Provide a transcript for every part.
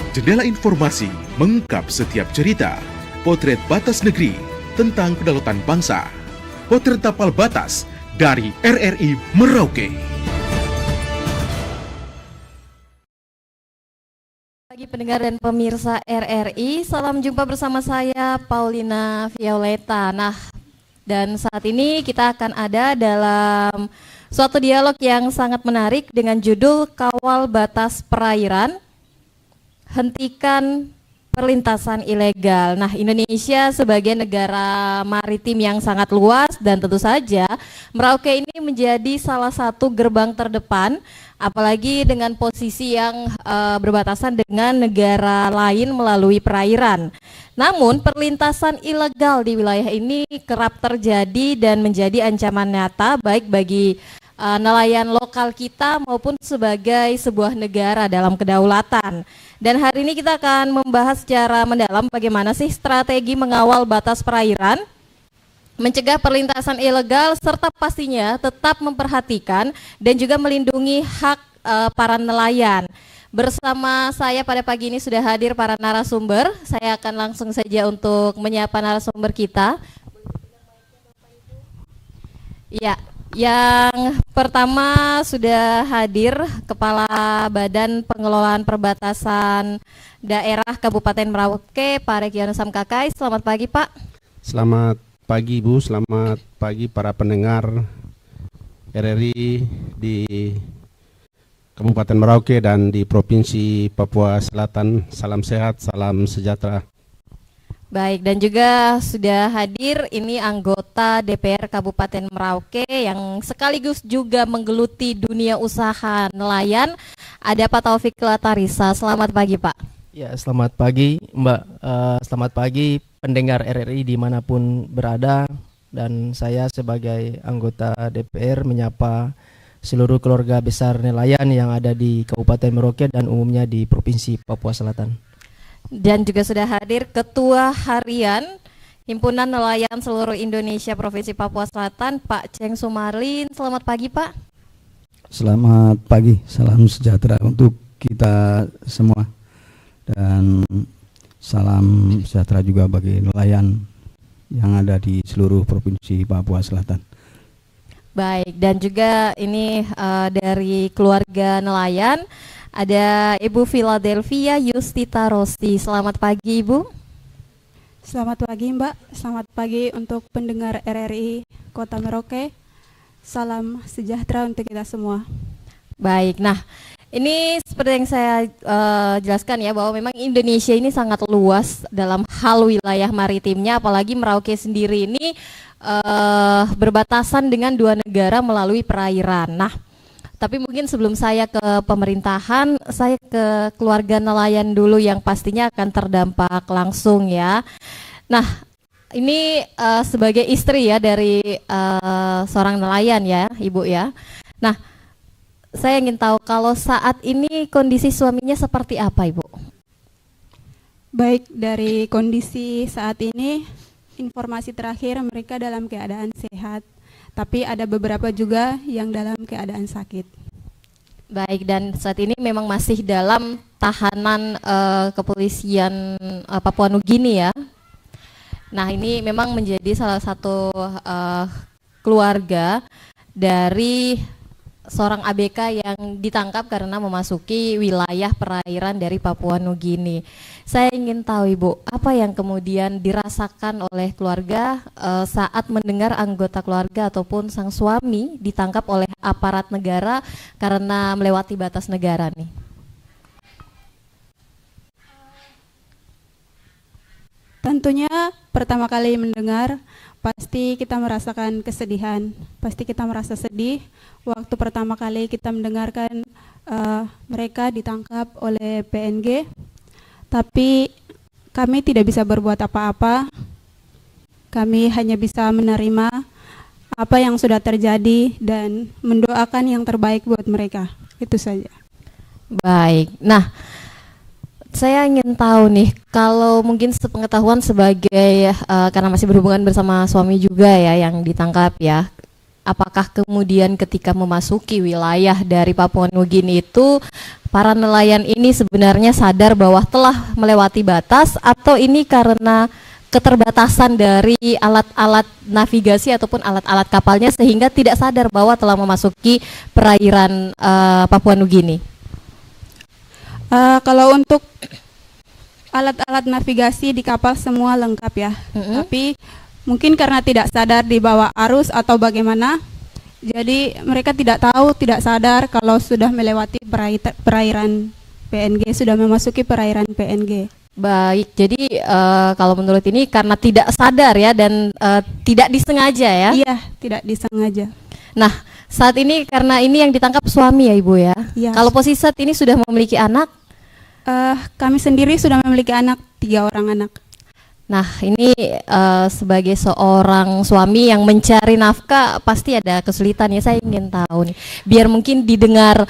Jendela Informasi mengungkap setiap cerita, potret batas negeri tentang kedaulatan bangsa, potret tapal batas dari RRI Merauke. Bagi pendengar dan pemirsa RRI, salam jumpa bersama saya Paulina Violeta. Nah, dan saat ini kita akan ada dalam suatu dialog yang sangat menarik dengan judul Kawal Batas Perairan, Hentikan Perlintasan Ilegal. Nah, Indonesia sebagai negara maritim yang sangat luas dan tentu saja Merauke ini menjadi salah satu gerbang terdepan, apalagi dengan posisi yang berbatasan dengan negara lain melalui perairan. Namun perlintasan ilegal di wilayah ini kerap terjadi dan menjadi ancaman nyata baik bagi nelayan lokal kita maupun sebagai sebuah negara dalam kedaulatan. Dan hari ini kita akan membahas secara mendalam bagaimana sih strategi mengawal batas perairan, mencegah perlintasan ilegal, serta pastinya tetap memperhatikan dan juga melindungi hak para nelayan. Bersama saya pada pagi ini sudah hadir para narasumber. Saya akan langsung saja untuk menyapa narasumber kita. Ya, yang pertama sudah hadir Kepala Badan Pengelolaan Perbatasan Daerah Kabupaten Merauke, Pak Regionus Samkakai. Selamat pagi, Pak. Selamat pagi, Bu. Selamat pagi para pendengar RRI di Kabupaten Merauke dan di Provinsi Papua Selatan. Salam sehat, salam sejahtera. Baik, dan juga sudah hadir ini anggota DPR Kabupaten Merauke yang sekaligus juga menggeluti dunia usaha nelayan. Ada Pak Taufik Latarisa. Selamat pagi, Pak. Ya, selamat pagi, Mbak. Selamat pagi pendengar RRI dimanapun berada. Dan saya sebagai anggota DPR menyapa seluruh keluarga besar nelayan yang ada di Kabupaten Merauke dan umumnya di Provinsi Papua Selatan. Dan juga sudah hadir Ketua Harian Himpunan Nelayan Seluruh Indonesia Provinsi Papua Selatan, Pak Cheng Sumarlin. Selamat pagi, Pak. Selamat pagi, salam sejahtera untuk kita semua. Dan salam sejahtera juga bagi nelayan yang ada di seluruh Provinsi Papua Selatan. Baik, dan juga ini dari keluarga nelayan ada Ibu Philadelphia Yustita Rosti. Selamat pagi, Ibu. Selamat pagi, Mbak. Selamat pagi untuk pendengar RRI Kota Merauke. Salam sejahtera untuk kita semua. Baik, nah ini seperti yang saya jelaskan ya, bahwa memang Indonesia ini sangat luas dalam hal wilayah maritimnya, apalagi Merauke sendiri ini berbatasan dengan dua negara melalui perairan. Nah, tapi mungkin sebelum saya ke pemerintahan, saya ke keluarga nelayan dulu yang pastinya akan terdampak langsung ya. Nah, ini sebagai istri ya dari seorang nelayan ya, Ibu ya. Nah, saya ingin tahu kalau saat ini kondisi suaminya seperti apa, Ibu? Baik, dari kondisi saat ini, informasi terakhir mereka dalam keadaan sehat. Tapi ada beberapa juga yang dalam keadaan sakit. Baik, dan saat ini memang masih dalam tahanan kepolisian Papua Nugini ya. Nah, ini memang menjadi salah satu keluarga dari seorang ABK yang ditangkap karena memasuki wilayah perairan dari Papua Nugini. Saya ingin tahu, Ibu, apa yang kemudian dirasakan oleh keluarga saat mendengar anggota keluarga ataupun sang suami ditangkap oleh aparat negara karena melewati batas negara nih? Tentunya pertama kali mendengar, pasti kita merasakan kesedihan. Pasti kita merasa sedih waktu pertama kali kita mendengarkan mereka ditangkap oleh PNG. Tapi kami tidak bisa berbuat apa-apa. Kami hanya bisa menerima apa yang sudah terjadi dan mendoakan yang terbaik buat mereka. Itu saja. Baik. Nah, saya ingin tahu nih, kalau mungkin sepengetahuan sebagai karena masih berhubungan bersama suami juga ya yang ditangkap ya, Apakah kemudian ketika memasuki wilayah dari Papua Nugini itu para nelayan ini sebenarnya sadar bahwa telah melewati batas, atau ini karena keterbatasan dari alat-alat navigasi ataupun alat-alat kapalnya sehingga tidak sadar bahwa telah memasuki perairan Papua Nugini? Kalau untuk alat-alat navigasi di kapal semua lengkap ya, tapi mungkin karena tidak sadar di bawah arus atau bagaimana, jadi mereka tidak tahu, tidak sadar kalau sudah melewati perairan PNG, sudah memasuki perairan PNG. Baik, jadi kalau menurut ini karena tidak sadar ya, dan tidak disengaja ya? Iya, tidak disengaja. Nah, saat ini karena ini yang ditangkap suami ya Ibu ya? Iya. Kalau posisi saat ini sudah memiliki anak? Kami sendiri sudah memiliki anak, 3 orang anak. Nah, ini sebagai seorang suami yang mencari nafkah pasti ada kesulitan ya. Saya ingin tahu nih, biar mungkin didengar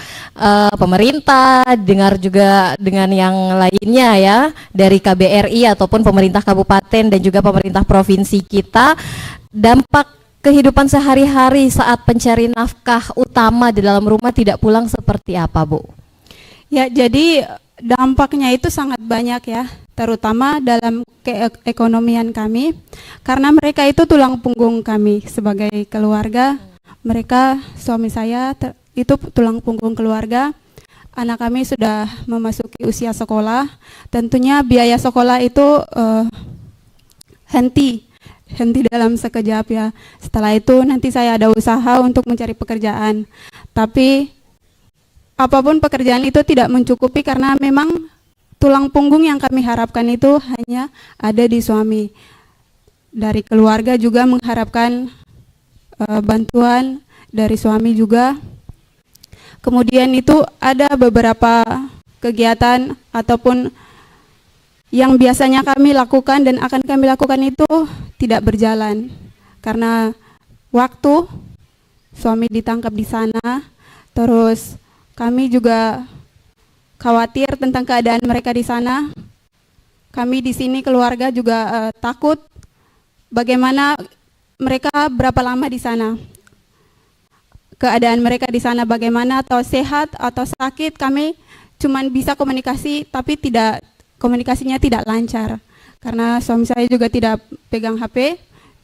pemerintah, dengar juga dengan yang lainnya ya, dari KBRI ataupun pemerintah kabupaten dan juga pemerintah provinsi kita, dampak kehidupan sehari-hari saat pencari nafkah utama di dalam rumah tidak pulang seperti apa, Bu? Ya, jadi dampaknya itu sangat banyak ya, terutama dalam keekonomian kami, karena mereka itu tulang punggung kami sebagai keluarga. Mereka, suami saya itu tulang punggung keluarga. Anak kami sudah memasuki usia sekolah, tentunya biaya sekolah itu henti dalam sekejap ya. Setelah itu nanti saya ada usaha untuk mencari pekerjaan, tapi apapun pekerjaan itu tidak mencukupi karena memang tulang punggung yang kami harapkan itu hanya ada di suami. Dari keluarga juga mengharapkan bantuan dari suami juga. Kemudian itu ada beberapa kegiatan ataupun yang biasanya kami lakukan dan akan kami lakukan itu tidak berjalan karena waktu suami ditangkap di sana, terus kami juga khawatir tentang keadaan mereka di sana. Kami di sini keluarga juga takut bagaimana mereka berapa lama di sana. Keadaan mereka di sana bagaimana, atau sehat atau sakit, kami cuman bisa komunikasi tapi komunikasinya tidak lancar. Karena suami saya juga tidak pegang HP,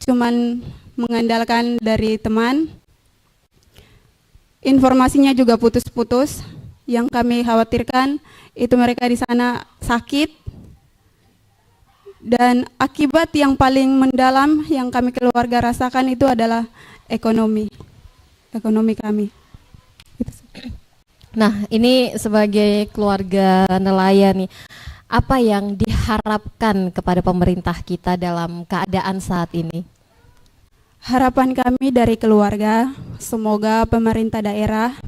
cuman mengandalkan dari teman. Informasinya juga putus-putus. Yang kami khawatirkan itu mereka di sana sakit, dan akibat yang paling mendalam yang kami keluarga rasakan itu adalah ekonomi kami. Nah, ini sebagai keluarga nelayan nih, apa yang diharapkan kepada pemerintah kita dalam keadaan saat ini? Harapan kami dari keluarga, semoga pemerintah daerah,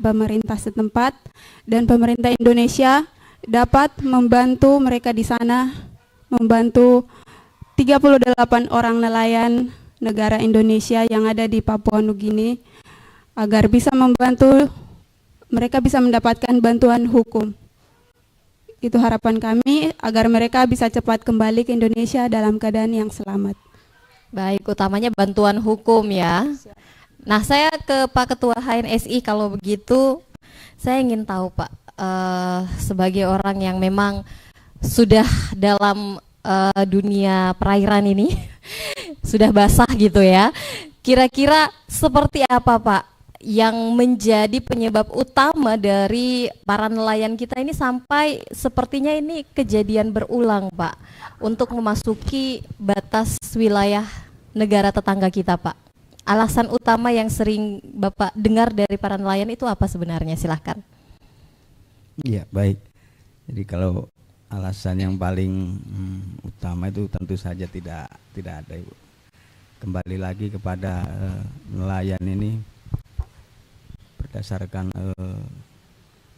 pemerintah setempat, dan pemerintah Indonesia dapat membantu mereka di sana, membantu 38 orang nelayan negara Indonesia yang ada di Papua Nugini, agar bisa membantu mereka bisa mendapatkan bantuan hukum. Itu harapan kami, agar mereka bisa cepat kembali ke Indonesia dalam keadaan yang selamat. Baik, utamanya bantuan hukum ya. Nah, saya ke Pak Ketua HNSI, kalau begitu saya ingin tahu Pak, sebagai orang yang memang sudah dalam dunia perairan ini, sudah basah gitu ya, kira-kira seperti apa Pak yang menjadi penyebab utama dari para nelayan kita ini sampai sepertinya ini kejadian berulang Pak, untuk memasuki batas wilayah negara tetangga kita Pak? Alasan utama yang sering Bapak dengar dari para nelayan itu apa sebenarnya? Silahkan. Iya, baik. Jadi kalau alasan yang paling utama itu tentu saja tidak ada, Ibu. Kembali lagi kepada nelayan ini berdasarkan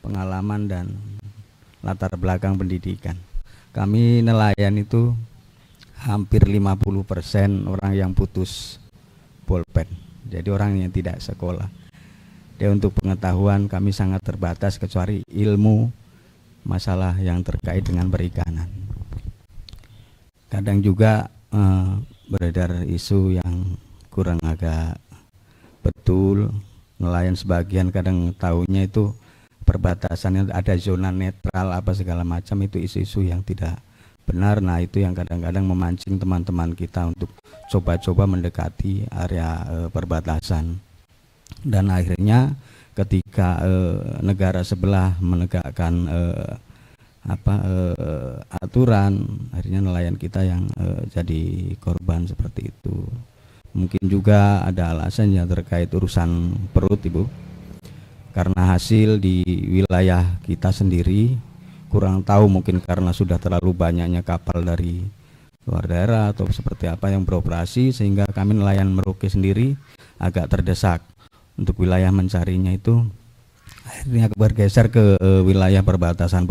pengalaman dan latar belakang pendidikan. Kami nelayan itu hampir 50% orang yang putus bolpen, jadi orang yang tidak sekolah. Dan untuk pengetahuan kami sangat terbatas kecuali ilmu masalah yang terkait dengan perikanan. Kadang juga beredar isu yang kurang agak betul. Nelayan sebagian kadang tahunya itu perbatasannya ada zona netral apa segala macam, itu isu-isu yang tidak benar. Nah itu yang kadang-kadang memancing teman-teman kita untuk coba-coba mendekati area perbatasan. Dan akhirnya ketika negara sebelah menegakkan aturan, akhirnya nelayan kita yang jadi korban seperti itu. Mungkin juga ada alasan yang terkait urusan perut, Ibu, karena hasil di wilayah kita sendiri kurang tahu, mungkin karena sudah terlalu banyaknya kapal dari luar daerah atau seperti apa yang beroperasi, sehingga kami nelayan Merauke sendiri agak terdesak untuk wilayah mencarinya, itu akhirnya bergeser ke wilayah perbatasan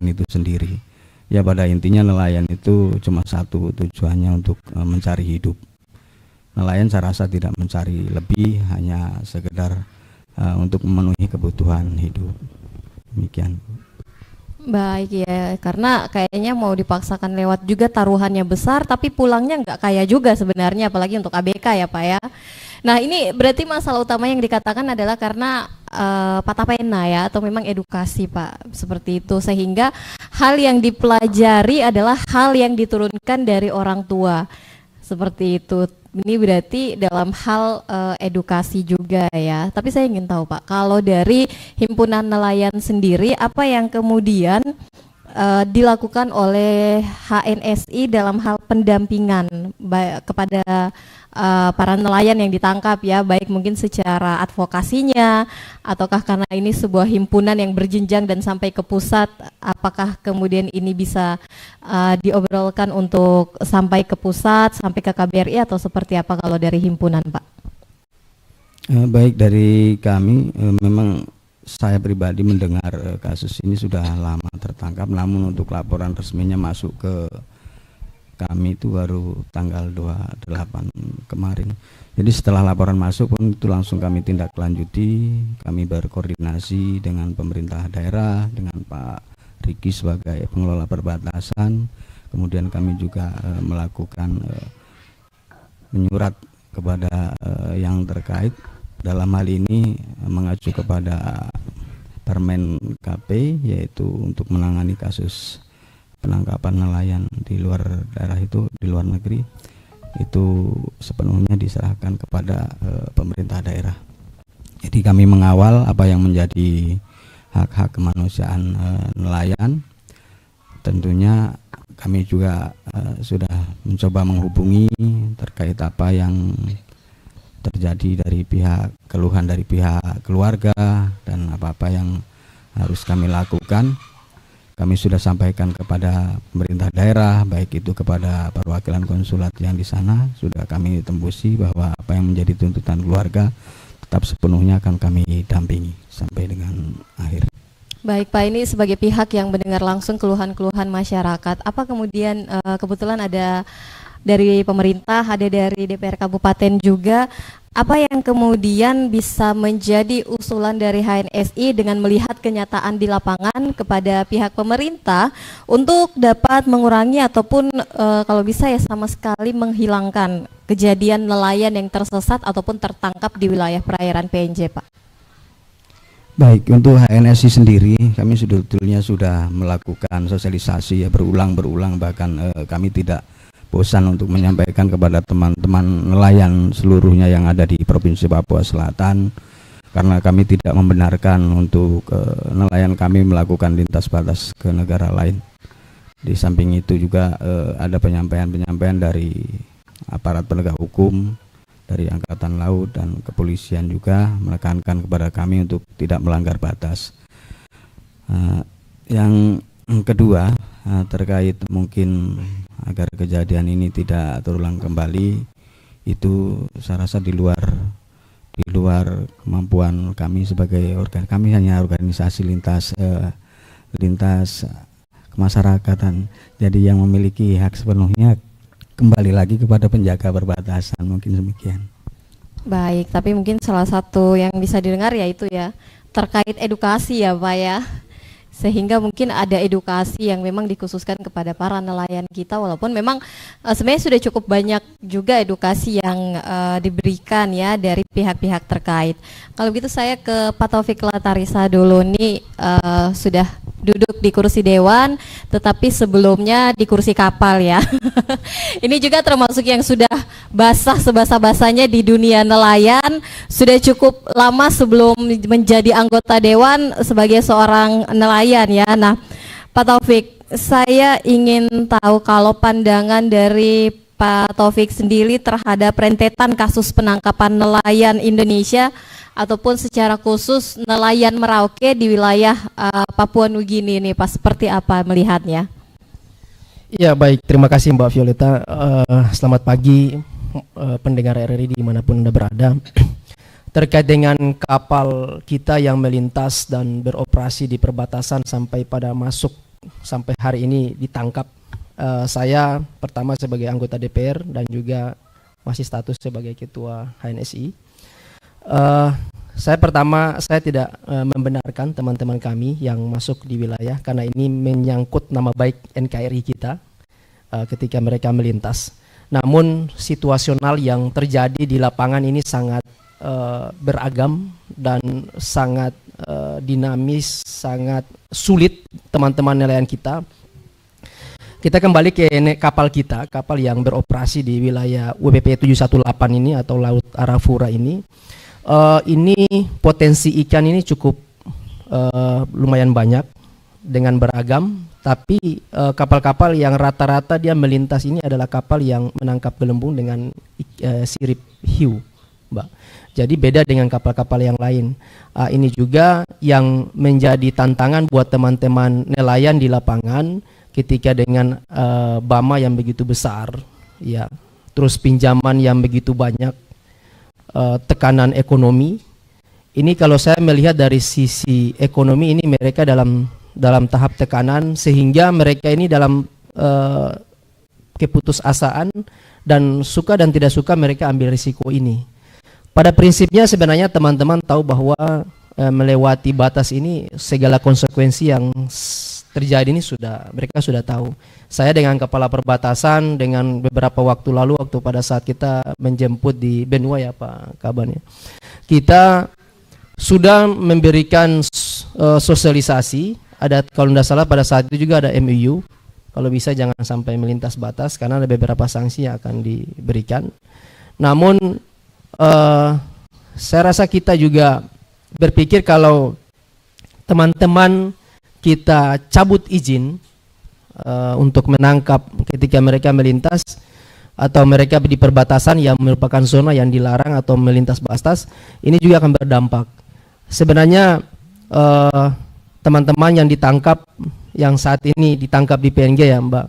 itu sendiri. Ya pada intinya nelayan itu cuma satu tujuannya, untuk mencari hidup. Nelayan saya rasa tidak mencari lebih, hanya sekedar untuk memenuhi kebutuhan hidup. Demikian. Baik ya, karena kayaknya mau dipaksakan lewat juga taruhannya besar, tapi pulangnya nggak kaya juga sebenarnya, apalagi untuk ABK ya Pak ya. Nah ini berarti masalah utama yang dikatakan adalah karena patah pena ya, atau memang edukasi Pak, seperti itu, sehingga hal yang dipelajari adalah hal yang diturunkan dari orang tua, seperti itu. Ini berarti dalam hal edukasi juga ya. Tapi saya ingin tahu Pak, kalau dari Himpunan Nelayan sendiri, apa yang kemudian dilakukan oleh HNSI dalam hal pendampingan kepada para nelayan yang ditangkap ya, baik mungkin secara advokasinya, ataukah karena ini sebuah himpunan yang berjenjang dan sampai ke pusat, apakah kemudian ini bisa diobrolkan untuk sampai ke pusat, sampai ke KBRI, atau seperti apa kalau dari himpunan Pak? Baik, dari kami memang saya pribadi mendengar kasus ini sudah lama tertangkap, namun untuk laporan resminya masuk ke kami itu baru tanggal 28 kemarin. Jadi setelah laporan masuk pun itu langsung kami tindak lanjuti. Kami berkoordinasi dengan pemerintah daerah, dengan Pak Riki sebagai pengelola perbatasan. Kemudian kami juga melakukan menyurat kepada yang terkait. Dalam hal ini mengacu kepada Permen KP, yaitu untuk menangani kasus penangkapan nelayan di luar daerah itu, di luar negeri, itu sepenuhnya diserahkan kepada pemerintah daerah. Jadi kami mengawal apa yang menjadi hak-hak kemanusiaan nelayan. Tentunya kami juga sudah mencoba menghubungi terkait apa yang terjadi dari pihak keluhan dari pihak keluarga dan apa-apa yang harus kami lakukan. Kami sudah sampaikan kepada pemerintah daerah, baik itu kepada perwakilan konsulat yang di sana, sudah kami tembusi bahwa apa yang menjadi tuntutan keluarga tetap sepenuhnya akan kami dampingi sampai dengan akhir. Baik Pak, ini sebagai pihak yang mendengar langsung keluhan-keluhan masyarakat, apa kemudian kebetulan ada dari pemerintah, ada dari DPR Kabupaten juga, apa yang kemudian bisa menjadi usulan dari HNSI dengan melihat kenyataan di lapangan kepada pihak pemerintah untuk dapat mengurangi ataupun kalau bisa ya sama sekali menghilangkan kejadian nelayan yang tersesat ataupun tertangkap di wilayah perairan PNJ Pak? Baik, untuk HNSI sendiri kami sebetulnya sudah melakukan sosialisasi ya berulang-ulang, bahkan kami tidak bosan untuk menyampaikan kepada teman-teman nelayan seluruhnya yang ada di Provinsi Papua Selatan, karena kami tidak membenarkan untuk nelayan kami melakukan lintas batas ke negara lain. Di samping itu juga ada penyampaian-penyampaian dari aparat penegak hukum, dari Angkatan Laut dan Kepolisian juga menekankan kepada kami untuk tidak melanggar batas. Yang kedua, terkait mungkin agar kejadian ini tidak terulang kembali, itu saya rasa di luar kemampuan kami sebagai kami hanya organisasi lintas kemasyarakatan, jadi yang memiliki hak sepenuhnya kembali lagi kepada penjaga perbatasan, mungkin demikian. Baik, tapi mungkin salah satu yang bisa didengar yaitu ya terkait edukasi ya Pak ya, sehingga mungkin ada edukasi yang memang dikhususkan kepada para nelayan kita, walaupun memang sebenarnya sudah cukup banyak juga edukasi yang diberikan ya dari pihak-pihak terkait. Kalau gitu saya ke Pak Taufik Latarisa dulu nih, sudah duduk di kursi dewan tetapi sebelumnya di kursi kapal ya. Ini juga termasuk yang sudah basah sebasah-basahnya di dunia nelayan, sudah cukup lama sebelum menjadi anggota dewan sebagai seorang nelayan ya. Nah, Pak Taufik, saya ingin tahu kalau pandangan dari Pak Taufik sendiri terhadap rentetan kasus penangkapan nelayan Indonesia ataupun secara khusus nelayan Merauke di wilayah Papua Nugini ini, Pak, seperti apa melihatnya? Ya baik, terima kasih Mbak Violeta. Selamat pagi pendengar RRI dimanapun Anda berada. Terkait dengan kapal kita yang melintas dan beroperasi di perbatasan sampai pada masuk sampai hari ini ditangkap, saya pertama sebagai anggota DPR dan juga masih status sebagai ketua HNSI. Saya tidak membenarkan teman-teman kami yang masuk di wilayah karena ini menyangkut nama baik NKRI kita ketika mereka melintas. Namun situasional yang terjadi di lapangan ini sangat beragam dan sangat dinamis, sangat sulit teman-teman nelayan kita. Kita kembali ke kapal kita, kapal yang beroperasi di wilayah WPP 718 ini atau Laut Arafura ini. Ini potensi ikan ini cukup lumayan banyak dengan beragam, tapi kapal-kapal yang rata-rata dia melintas ini adalah kapal yang menangkap gelembung dengan sirip hiu, Mbak. Jadi beda dengan kapal-kapal yang lain. Ini juga yang menjadi tantangan buat teman-teman nelayan di lapangan ketika dengan bama yang begitu besar, ya, terus pinjaman yang begitu banyak, tekanan ekonomi. Ini kalau saya melihat dari sisi ekonomi ini mereka dalam tahap tekanan sehingga mereka ini dalam keputusasaan dan suka dan tidak suka mereka ambil risiko ini. Pada prinsipnya sebenarnya teman-teman tahu bahwa melewati batas ini segala konsekuensi yang terjadi ini mereka sudah tahu. Saya dengan kepala perbatasan dengan beberapa waktu lalu waktu pada saat kita menjemput di Benua ya Pak Kaban ya, kita sudah memberikan sosialisasi. Ada kalau tidak salah pada saat itu juga ada MOU kalau bisa jangan sampai melintas batas karena ada beberapa sanksi yang akan diberikan. Namun saya rasa kita juga berpikir kalau teman-teman kita cabut izin untuk menangkap ketika mereka melintas atau mereka di perbatasan yang merupakan zona yang dilarang atau melintas batas, ini juga akan berdampak. Sebenarnya teman-teman yang ditangkap yang saat ini ditangkap di PNG ya Mbak,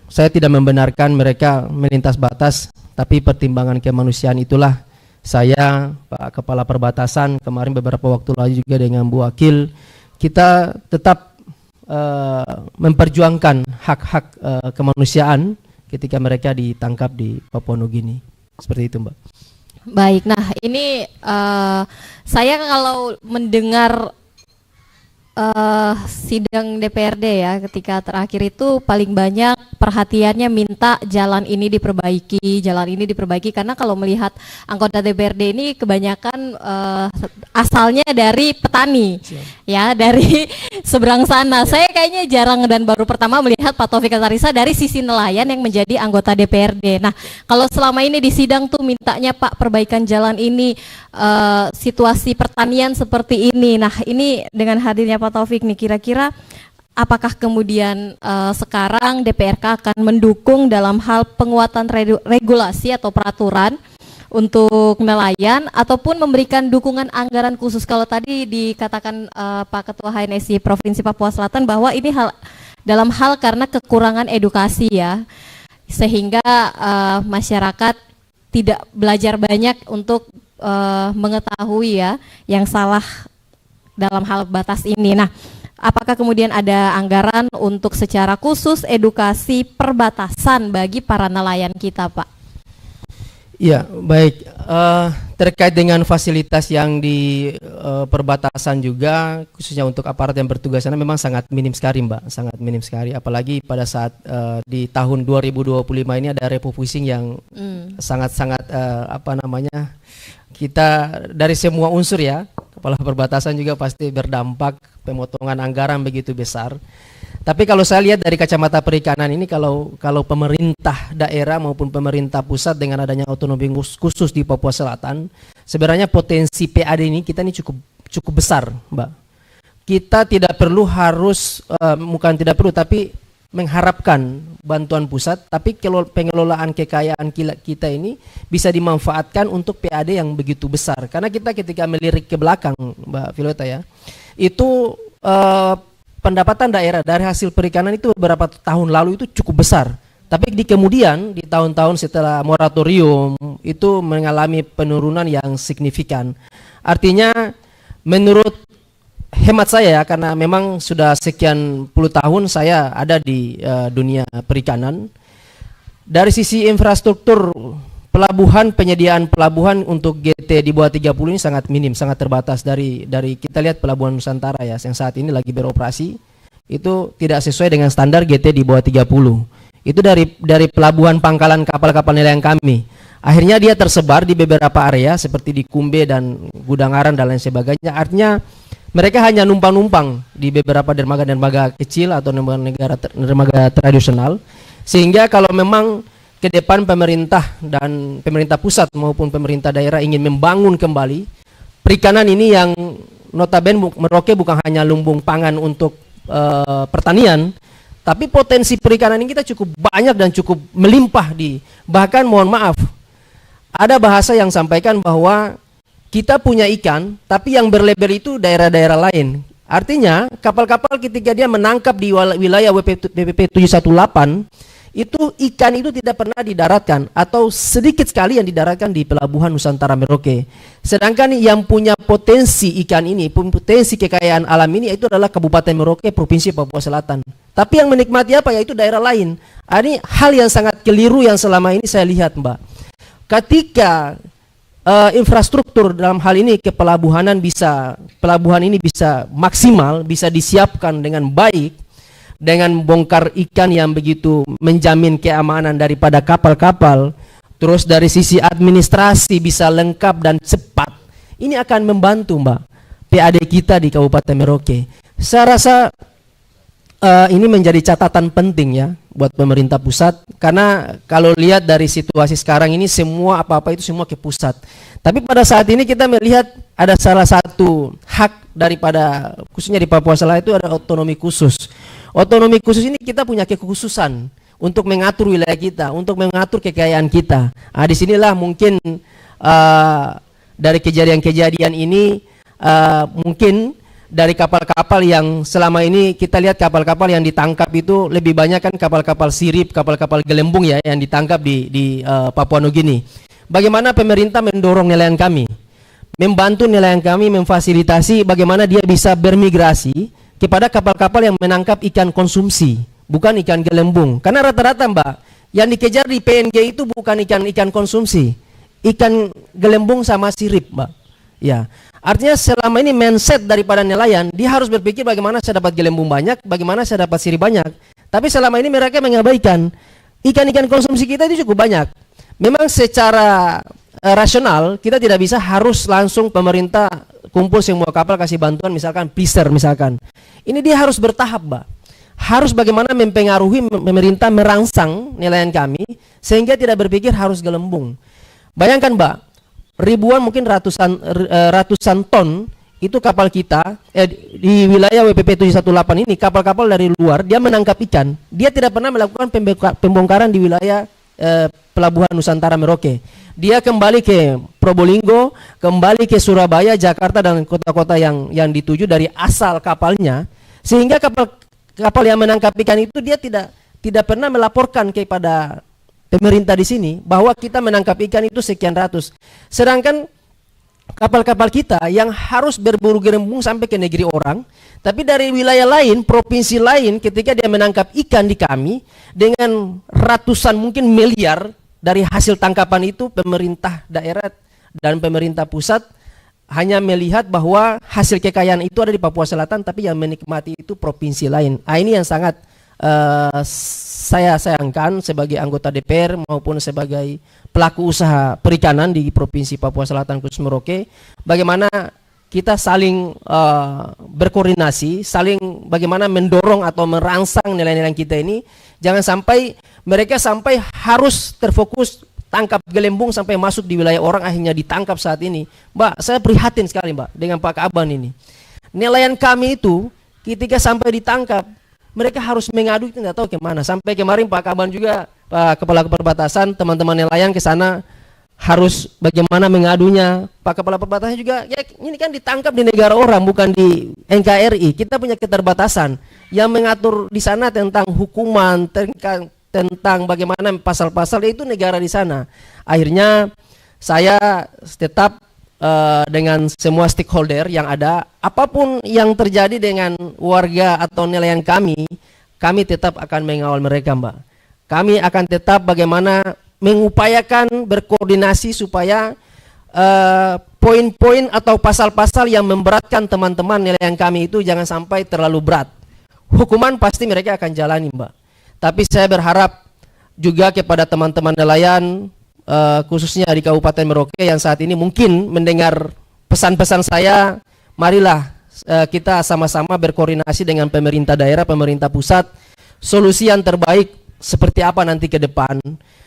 saya tidak membenarkan mereka melintas batas, tapi pertimbangan kemanusiaan itulah saya Pak Kepala Perbatasan kemarin beberapa waktu lalu juga dengan Bu Wakil, kita tetap memperjuangkan hak-hak kemanusiaan ketika mereka ditangkap di Papua Nugini. Seperti itu Mbak. Baik, nah ini saya kalau mendengar sidang DPRD ya ketika terakhir itu paling banyak perhatiannya minta jalan ini diperbaiki karena kalau melihat anggota DPRD ini kebanyakan asalnya dari petani ya, dari seberang sana. Saya kayaknya jarang dan baru pertama melihat Pak Taufik Latarisa dari sisi nelayan yang menjadi anggota DPRD. Nah, kalau selama ini di sidang tuh mintanya Pak perbaikan jalan ini, situasi pertanian seperti ini. Nah, ini dengan hadirnya Pak Taufik nih, kira-kira apakah kemudian sekarang DPRK akan mendukung dalam hal penguatan regulasi atau peraturan untuk nelayan ataupun memberikan dukungan anggaran khusus? Kalau tadi dikatakan Pak Ketua HNSI Provinsi Papua Selatan bahwa ini dalam hal karena kekurangan edukasi ya, sehingga masyarakat tidak belajar banyak untuk mengetahui ya yang salah dalam hal batas ini. Nah, apakah kemudian ada anggaran untuk secara khusus edukasi perbatasan bagi para nelayan kita, Pak? Ya, baik. terkait dengan fasilitas yang di perbatasan juga, khususnya untuk aparat yang bertugas sana memang sangat minim sekali Mbak, sangat minim sekali. Apalagi pada saat di tahun 2025 ini ada refocusing yang sangat-sangat kita dari semua unsur ya, kepala perbatasan juga pasti berdampak, pemotongan anggaran begitu besar. Tapi kalau saya lihat dari kacamata perikanan ini, kalau pemerintah daerah maupun pemerintah pusat dengan adanya otonomi khusus di Papua Selatan, sebenarnya potensi PAD ini kita ini cukup besar, Mbak. Kita tidak perlu harus bukan tidak perlu tapi mengharapkan bantuan pusat, tapi pengelolaan kekayaan kita ini bisa dimanfaatkan untuk PAD yang begitu besar. Karena kita ketika melirik ke belakang, Mbak Violeta ya, itu pendapatan daerah dari hasil perikanan itu beberapa tahun lalu itu cukup besar. Tapi di kemudian di tahun-tahun setelah moratorium itu mengalami penurunan yang signifikan. Artinya menurut hemat saya ya, karena memang sudah sekian puluh tahun saya ada di dunia perikanan. Dari sisi infrastruktur pelabuhan, penyediaan pelabuhan untuk GT di bawah 30 ini sangat minim, sangat terbatas. Dari kita lihat pelabuhan Nusantara ya yang saat ini lagi beroperasi itu tidak sesuai dengan standar GT di bawah 30. Itu dari pelabuhan pangkalan kapal-kapal nelayan kami. Akhirnya dia tersebar di beberapa area seperti di Kumbe dan Gudangaran dan lain sebagainya. Artinya mereka hanya numpang-numpang di beberapa dermaga-dermaga kecil atau dermaga tradisional. Sehingga kalau memang ke depan pemerintah dan pemerintah pusat maupun pemerintah daerah ingin membangun kembali perikanan ini yang notabene Merauke bukan hanya lumbung pangan untuk pertanian, tapi potensi perikanan ini kita cukup banyak dan cukup melimpah bahkan mohon maaf, ada bahasa yang sampaikan bahwa kita punya ikan, tapi yang berlabel itu daerah-daerah lain. Artinya kapal-kapal ketika dia menangkap di wilayah WPP 718 itu ikan itu tidak pernah didaratkan atau sedikit sekali yang didaratkan di pelabuhan Nusantara Merauke. Sedangkan yang punya potensi ikan ini, potensi kekayaan alam ini itu adalah Kabupaten Merauke, Provinsi Papua Selatan. Tapi yang menikmati apa? Yaitu daerah lain. Ini hal yang sangat keliru yang selama ini saya lihat, Mbak. Ketika infrastruktur dalam hal ini pelabuhan ini bisa maksimal, bisa disiapkan dengan baik, dengan bongkar ikan yang begitu menjamin keamanan daripada kapal-kapal, terus dari sisi administrasi bisa lengkap dan cepat, ini akan membantu Mbak PAD kita di Kabupaten Merauke. Saya rasa ini menjadi catatan penting ya buat pemerintah pusat, karena kalau lihat dari situasi sekarang ini semua apa-apa itu semua ke pusat. Tapi pada saat ini kita melihat ada salah satu hak daripada khususnya di Papua Selatan itu ada otonomi khusus. Otonomi khusus ini kita punya kekhususan untuk mengatur wilayah kita, untuk mengatur kekayaan kita. Disinilah mungkin dari kejadian-kejadian ini mungkin dari kapal-kapal yang selama ini kita lihat kapal-kapal yang ditangkap itu lebih banyak kan kapal-kapal sirip, kapal-kapal gelembung ya yang ditangkap di Papua Nugini. Bagaimana pemerintah mendorong nelayan kami, membantu nelayan kami memfasilitasi bagaimana dia bisa bermigrasi kepada kapal-kapal yang menangkap ikan konsumsi, bukan ikan gelembung. Karena rata-rata Mbak, yang dikejar di PNG itu bukan ikan konsumsi, ikan gelembung sama sirip Mbak. Ya, artinya selama ini mindset daripada nelayan, dia harus berpikir bagaimana saya dapat gelembung banyak, bagaimana saya dapat sirip banyak. Tapi selama ini mereka mengabaikan ikan-ikan konsumsi kita itu cukup banyak. Memang secara rasional kita tidak bisa harus langsung pemerintah kumpul semua kapal kasih bantuan misalkan pisir misalkan. Ini dia harus bertahap Mbak. Harus bagaimana mempengaruhi pemerintah merangsang nelayan kami sehingga tidak berpikir harus gelembung. Bayangkan Mbak, ribuan mungkin ratusan ton itu kapal kita di wilayah WPP 718 ini kapal-kapal dari luar dia menangkap ikan. Dia tidak pernah melakukan pembongkaran di wilayah pelabuhan Nusantara Merauke. Dia kembali ke Probolinggo, kembali ke Surabaya, Jakarta dan kota-kota yang dituju dari asal kapalnya, sehingga kapal yang menangkap ikan itu dia tidak pernah melaporkan kepada pemerintah di sini bahwa kita menangkap ikan itu sekian ratus. Sedangkan kapal-kapal kita yang harus berburu gelembung sampai ke negeri orang, tapi dari wilayah lain, provinsi lain ketika dia menangkap ikan di kami dengan ratusan mungkin miliar dari hasil tangkapan itu pemerintah daerah dan pemerintah pusat hanya melihat bahwa hasil kekayaan itu ada di Papua Selatan, tapi yang menikmati itu provinsi lain. Ini yang sangat saya sayangkan sebagai anggota DPR maupun sebagai pelaku usaha perikanan di Provinsi Papua Selatan khusus Merauke. Bagaimana kita saling berkoordinasi, saling bagaimana mendorong atau merangsang nilai-nilai kita ini. Jangan sampai mereka sampai harus terfokus tangkap gelembung sampai masuk di wilayah orang, akhirnya ditangkap saat ini. Mbak, saya prihatin sekali Mbak dengan Pak Kaban ini. Nelayan kami itu ketika sampai ditangkap, mereka harus mengadu, itu nggak tahu kemana. Sampai kemarin Pak Kaban juga, Pak Kepala Perbatasan, teman-teman nelayan ke sana harus bagaimana mengadunya. Pak Kepala Perbatasan juga, ya ini kan ditangkap di negara orang, bukan di NKRI. Kita punya keterbatasan yang mengatur di sana tentang hukuman, tentang bagaimana pasal-pasal, itu negara di sana. Akhirnya saya tetap dengan semua stakeholder yang ada, apapun yang terjadi dengan warga atau nelayan kami tetap akan mengawal mereka, Mbak. Kami akan tetap bagaimana mengupayakan berkoordinasi supaya poin-poin atau pasal-pasal yang memberatkan teman-teman nelayan kami itu jangan sampai terlalu berat. Hukuman pasti mereka akan jalani, Mbak. Tapi saya berharap juga kepada teman-teman nelayan, khususnya di Kabupaten Merauke yang saat ini mungkin mendengar pesan-pesan saya, marilah kita sama-sama berkoordinasi dengan pemerintah daerah, pemerintah pusat, solusi yang terbaik seperti apa nanti ke depan.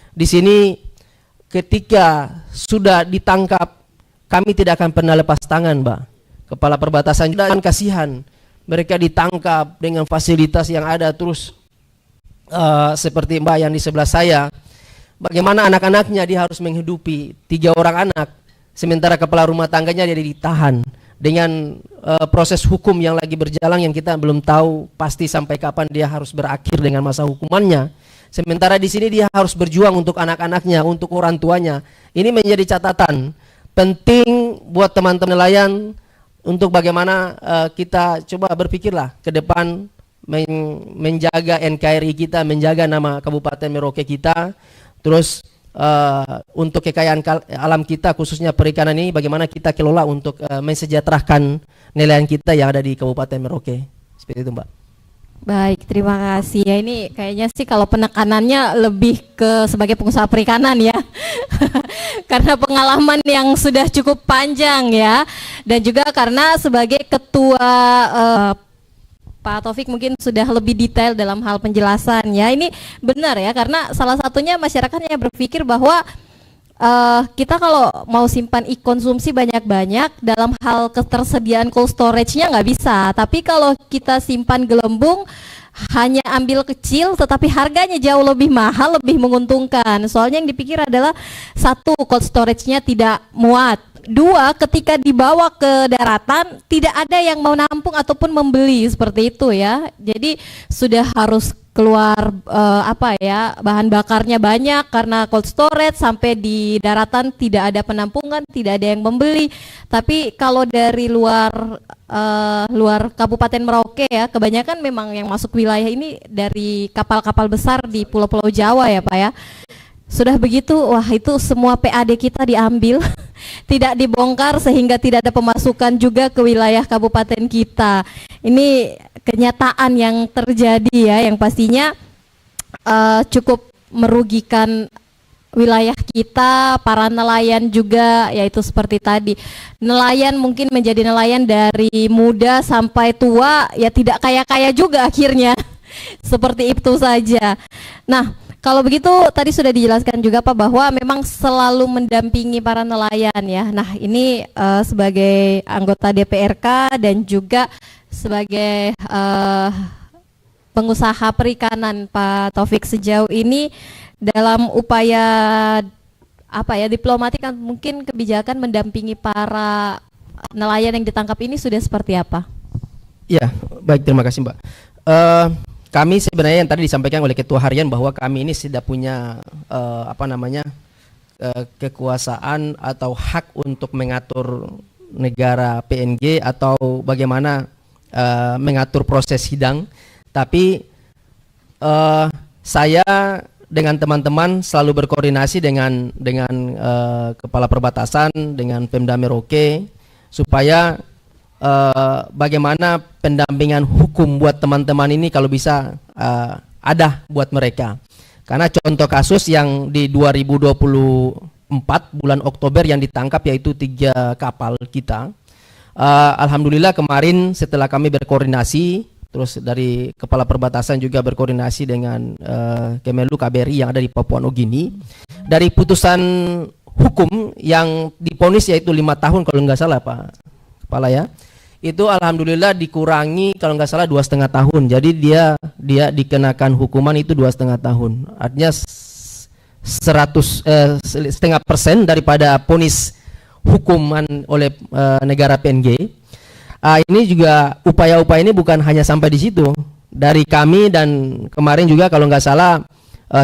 Di sini ketika sudah ditangkap, kami tidak akan pernah lepas tangan, Mbak. Kepala Perbatasan juga kasihan, mereka ditangkap dengan fasilitas yang ada terus. Seperti Mbak yang di sebelah saya, bagaimana anak-anaknya dia harus menghidupi 3 orang anak, sementara kepala rumah tangganya dia ditahan dengan proses hukum yang lagi berjalan yang kita belum tahu pasti sampai kapan dia harus berakhir dengan masa hukumannya. Sementara di sini dia harus berjuang untuk anak-anaknya, untuk orang tuanya. Ini menjadi catatan penting buat teman-teman nelayan untuk bagaimana kita coba berpikirlah ke depan, menjaga NKRI kita, menjaga nama Kabupaten Merauke kita, terus untuk kekayaan alam kita khususnya perikanan ini bagaimana kita kelola untuk mensejahterakan nelayan kita yang ada di Kabupaten Merauke. Seperti itu, Mbak. Baik, terima kasih. Ya, ini kayaknya sih kalau penekanannya lebih ke sebagai pengusaha perikanan ya. Karena pengalaman yang sudah cukup panjang ya. Dan juga karena sebagai ketua Pak Taufik mungkin sudah lebih detail dalam hal penjelasan ya. Ini benar ya, karena salah satunya masyarakatnya berpikir bahwa kita kalau mau simpan konsumsi banyak-banyak, dalam hal ketersediaan cold storage-nya nggak bisa. Tapi kalau kita simpan gelembung, hanya ambil kecil tetapi harganya jauh lebih mahal, lebih menguntungkan. Soalnya yang dipikir adalah 1, cold storage-nya tidak muat. 2, ketika dibawa ke daratan tidak ada yang mau nampung ataupun membeli, seperti itu ya. Jadi sudah harus keluar bahan bakarnya banyak karena cold storage, sampai di daratan tidak ada penampungan, tidak ada yang membeli. Tapi kalau dari luar Kabupaten Merauke ya, kebanyakan memang yang masuk wilayah ini dari kapal-kapal besar di pulau-pulau Jawa ya Pak ya. Sudah begitu, wah itu semua PAD kita diambil, tidak dibongkar sehingga tidak ada pemasukan juga ke wilayah kabupaten kita. Ini kenyataan yang terjadi ya, yang pastinya cukup merugikan wilayah kita, para nelayan juga, yaitu seperti tadi. Nelayan mungkin menjadi nelayan dari muda sampai tua, ya tidak kaya-kaya juga akhirnya. Seperti itu saja. Nah, kalau begitu tadi sudah dijelaskan juga Pak bahwa memang selalu mendampingi para nelayan ya. Nah ini sebagai anggota DPRK dan juga sebagai pengusaha perikanan Pak Taufik, sejauh ini dalam upaya diplomatik kan mungkin kebijakan mendampingi para nelayan yang ditangkap ini sudah seperti apa? Ya, baik, terima kasih Mbak. Kami sebenarnya yang tadi disampaikan oleh Ketua Harian bahwa kami ini tidak punya kekuasaan atau hak untuk mengatur negara PNG atau bagaimana mengatur proses sidang. Tapi saya dengan teman-teman selalu berkoordinasi dengan kepala perbatasan, dengan Pemda Merauke, supaya bagaimana pendampingan hukum buat teman-teman ini kalau bisa ada buat mereka. Karena contoh kasus yang di 2024 bulan Oktober yang ditangkap yaitu 3 kapal kita. Alhamdulillah kemarin setelah kami berkoordinasi, terus dari kepala perbatasan juga berkoordinasi dengan Kemenlu KBRI yang ada di Papua Nugini, dari putusan hukum yang diponis yaitu 5 tahun kalau nggak salah Pak Kepala ya, itu alhamdulillah dikurangi kalau nggak salah 2,5 tahun. Jadi dia dikenakan hukuman itu 2,5 tahun. Artinya 0,5% daripada ponis hukuman oleh negara PNG. Ini juga upaya-upaya ini bukan hanya sampai di situ. Dari kami dan kemarin juga kalau nggak salah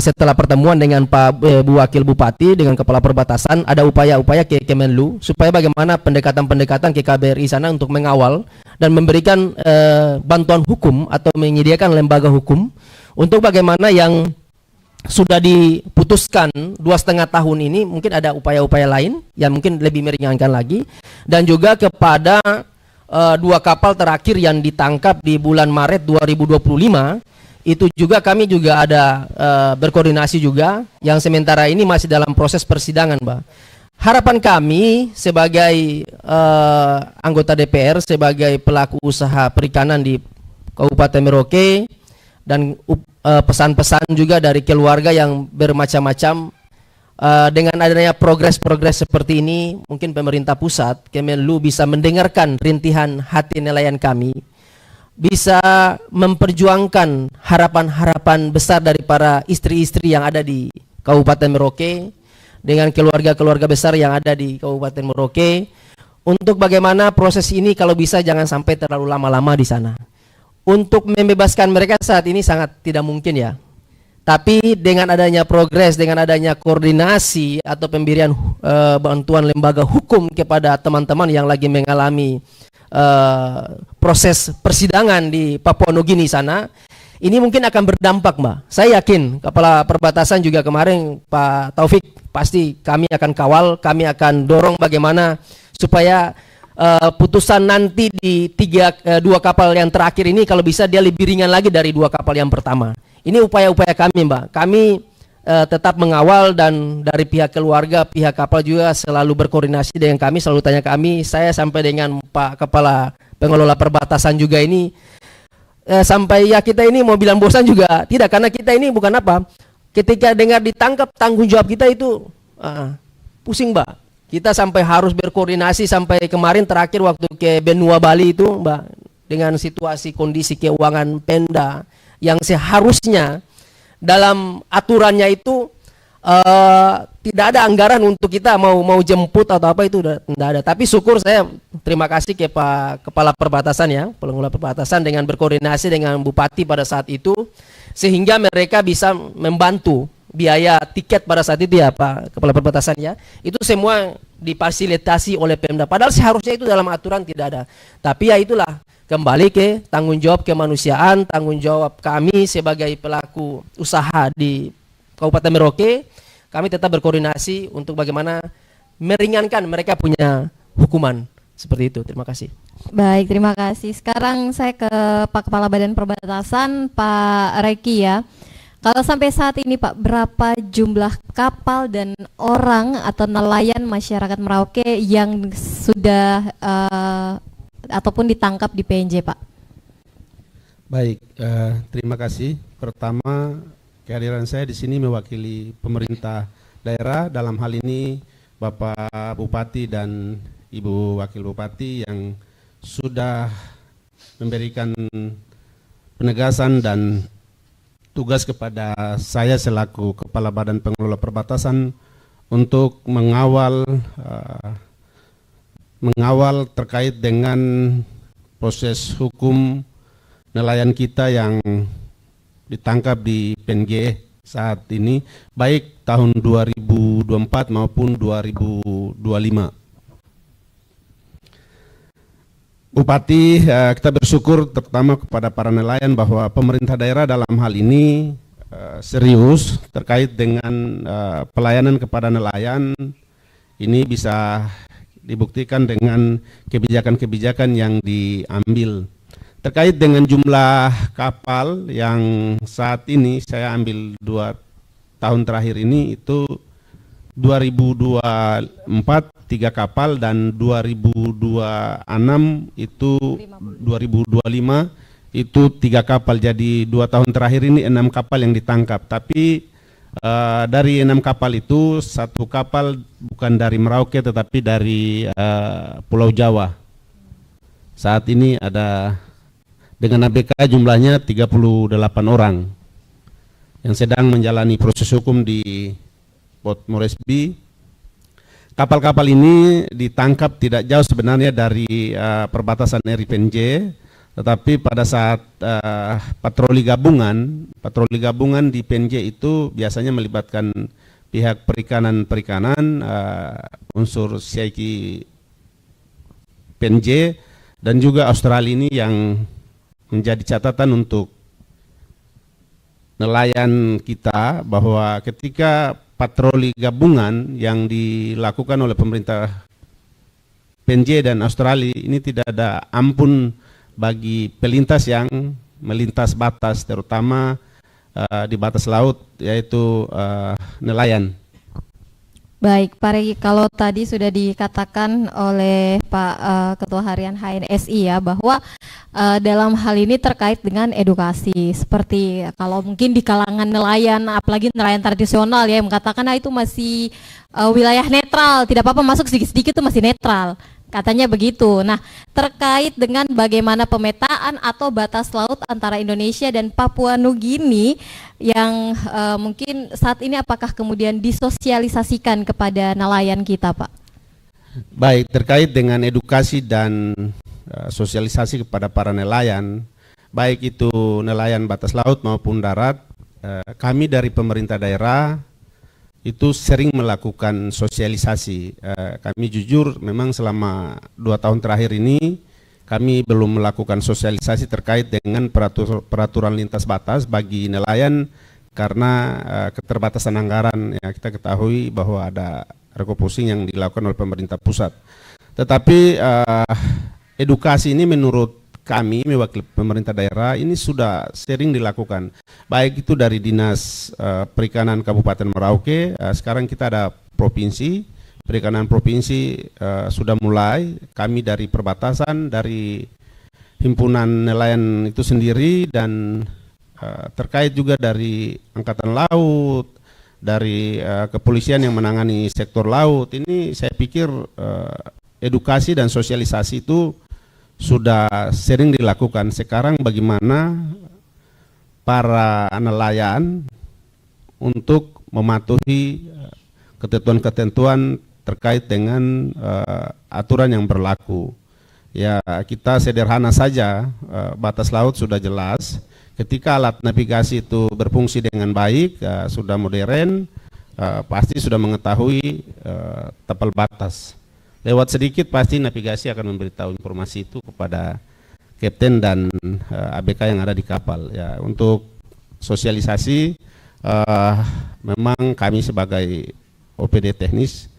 setelah pertemuan dengan Pak Bu Wakil Bupati dengan Kepala Perbatasan, ada upaya-upaya ke Kemenlu supaya bagaimana pendekatan-pendekatan ke KBRI sana untuk mengawal dan memberikan bantuan hukum atau menyediakan lembaga hukum untuk bagaimana yang sudah diputuskan 2,5 tahun ini mungkin ada upaya-upaya lain yang mungkin lebih meringankan lagi, dan juga kepada 2 kapal terakhir yang ditangkap di bulan Maret 2025 itu juga kami juga ada berkoordinasi juga yang sementara ini masih dalam proses persidangan, Mbak. Harapan kami sebagai anggota DPR, sebagai pelaku usaha perikanan di Kabupaten Merauke, dan pesan-pesan juga dari keluarga yang bermacam-macam, dengan adanya progres-progres seperti ini, mungkin pemerintah pusat, Kemenlu bisa mendengarkan rintihan hati nelayan kami, bisa memperjuangkan harapan-harapan besar dari para istri-istri yang ada di Kabupaten Merauke dengan keluarga-keluarga besar yang ada di Kabupaten Merauke, untuk bagaimana proses ini kalau bisa jangan sampai terlalu lama-lama di sana. Untuk membebaskan mereka saat ini sangat tidak mungkin ya. Tapi dengan adanya progres, dengan adanya koordinasi atau pemberian bantuan lembaga hukum kepada teman-teman yang lagi mengalami proses persidangan di Papua Nugini sana, ini mungkin akan berdampak, Mbak. Saya yakin Kepala Perbatasan juga kemarin Pak Taufik pasti kami akan kawal, kami akan dorong bagaimana supaya putusan nanti di 2 kapal yang terakhir ini kalau bisa dia lebih ringan lagi dari 2 kapal yang pertama. Ini upaya-upaya kami, Mbak. Kami tetap mengawal, dan dari pihak keluarga, pihak kapal juga selalu berkoordinasi dengan kami, selalu tanya kami. Saya sampai dengan Pak Kepala Pengelola Perbatasan juga ini sampai ya kita ini mau bilang bosan juga tidak, karena kita ini bukan apa, ketika dengar ditangkap tanggung jawab kita itu pusing, Mbak. Kita sampai harus berkoordinasi sampai kemarin terakhir waktu ke Benua Bali itu, Mbak, dengan situasi kondisi keuangan Pemda yang seharusnya dalam aturannya itu tidak ada anggaran untuk kita mau jemput atau apa, itu tidak ada. Tapi syukur saya terima kasih ke Pak Kepala Perbatasan ya, Pengelola Perbatasan, dengan berkoordinasi dengan Bupati pada saat itu sehingga mereka bisa membantu biaya tiket pada saat itu ya Pak Kepala Perbatasan ya. Itu semua difasilitasi oleh Pemda. Padahal seharusnya itu dalam aturan tidak ada. Tapi ya itulah, kembali ke tanggung jawab kemanusiaan, tanggung jawab kami sebagai pelaku usaha di Kabupaten Merauke. Kami tetap berkoordinasi untuk bagaimana meringankan mereka punya hukuman. Seperti itu. Terima kasih. Baik, terima kasih. Sekarang saya ke Pak Kepala Badan Perbatasan, Pak Reki ya. Kalau sampai saat ini Pak, berapa jumlah kapal dan orang atau nelayan masyarakat Merauke yang sudah ataupun ditangkap di PNJ, Pak? Baik, terima kasih. Pertama, kehadiran saya di sini mewakili pemerintah daerah, dalam hal ini Bapak Bupati dan Ibu Wakil Bupati yang sudah memberikan penegasan dan tugas kepada saya selaku Kepala Badan Pengelola Perbatasan untuk mengawal terkait dengan proses hukum nelayan kita yang ditangkap di PNG saat ini, baik tahun 2024 maupun 2025. Bupati, kita bersyukur terutama kepada para nelayan bahwa pemerintah daerah dalam hal ini serius terkait dengan pelayanan kepada nelayan. Ini bisa dibuktikan dengan kebijakan-kebijakan yang diambil. Terkait dengan jumlah kapal yang saat ini saya ambil 2 tahun terakhir ini itu 2024 3 kapal dan 2026 itu 2025 itu 3 kapal. Jadi 2 tahun terakhir ini 6 kapal yang ditangkap. Tapi dari 6 kapal itu 1 kapal bukan dari Merauke tetapi dari Pulau Jawa. Saat ini ada dengan ABK jumlahnya 38 orang yang sedang menjalani proses hukum di Port Moresby. Kapal-kapal ini ditangkap tidak jauh sebenarnya dari perbatasan RI PNJ, tetapi pada saat patroli gabungan di PNJ itu biasanya melibatkan pihak perikanan unsur CIK PNJ dan juga Australia ini yang menjadi catatan untuk nelayan kita bahwa ketika patroli gabungan yang dilakukan oleh pemerintah PNJ dan Australia ini tidak ada ampun bagi pelintas yang melintas batas, terutama di batas laut, yaitu nelayan. Baik, Pak Regi, kalau tadi sudah dikatakan oleh Pak Ketua Harian HNSI ya bahwa dalam hal ini terkait dengan edukasi, seperti kalau mungkin di kalangan nelayan, apalagi nelayan tradisional ya, yang mengatakan itu masih wilayah netral, tidak apa-apa masuk sedikit-sedikit itu masih netral. Katanya begitu. Nah, terkait dengan bagaimana pemetaan atau batas laut antara Indonesia dan Papua Nugini yang mungkin saat ini apakah kemudian disosialisasikan kepada nelayan kita, Pak? Baik, terkait dengan edukasi dan sosialisasi kepada para nelayan, baik itu nelayan batas laut maupun darat, kami dari pemerintah daerah itu sering melakukan sosialisasi. Kami jujur memang selama 2 tahun terakhir ini kami belum melakukan sosialisasi terkait dengan peraturan lintas batas bagi nelayan karena keterbatasan anggaran. Ya, kita ketahui bahwa ada refocusing yang dilakukan oleh pemerintah pusat. Tetapi edukasi ini menurut kami mewakili pemerintah daerah ini sudah sering dilakukan, baik itu dari Dinas Perikanan Kabupaten Merauke. Sekarang kita ada provinsi, perikanan provinsi sudah mulai, kami dari perbatasan, dari himpunan nelayan itu sendiri, dan terkait juga dari Angkatan Laut, dari kepolisian yang menangani sektor laut. Ini saya pikir edukasi dan sosialisasi itu sudah sering dilakukan. Sekarang bagaimana para nelayan untuk mematuhi ketentuan-ketentuan terkait dengan aturan yang berlaku. Ya, kita sederhana saja, batas laut sudah jelas. Ketika alat navigasi itu berfungsi dengan baik, sudah modern, pasti sudah mengetahui tapal batas. Lewat sedikit pasti navigasi akan memberitahu informasi itu kepada kapten dan ABK yang ada di kapal. Ya, untuk sosialisasi memang kami sebagai OPD teknis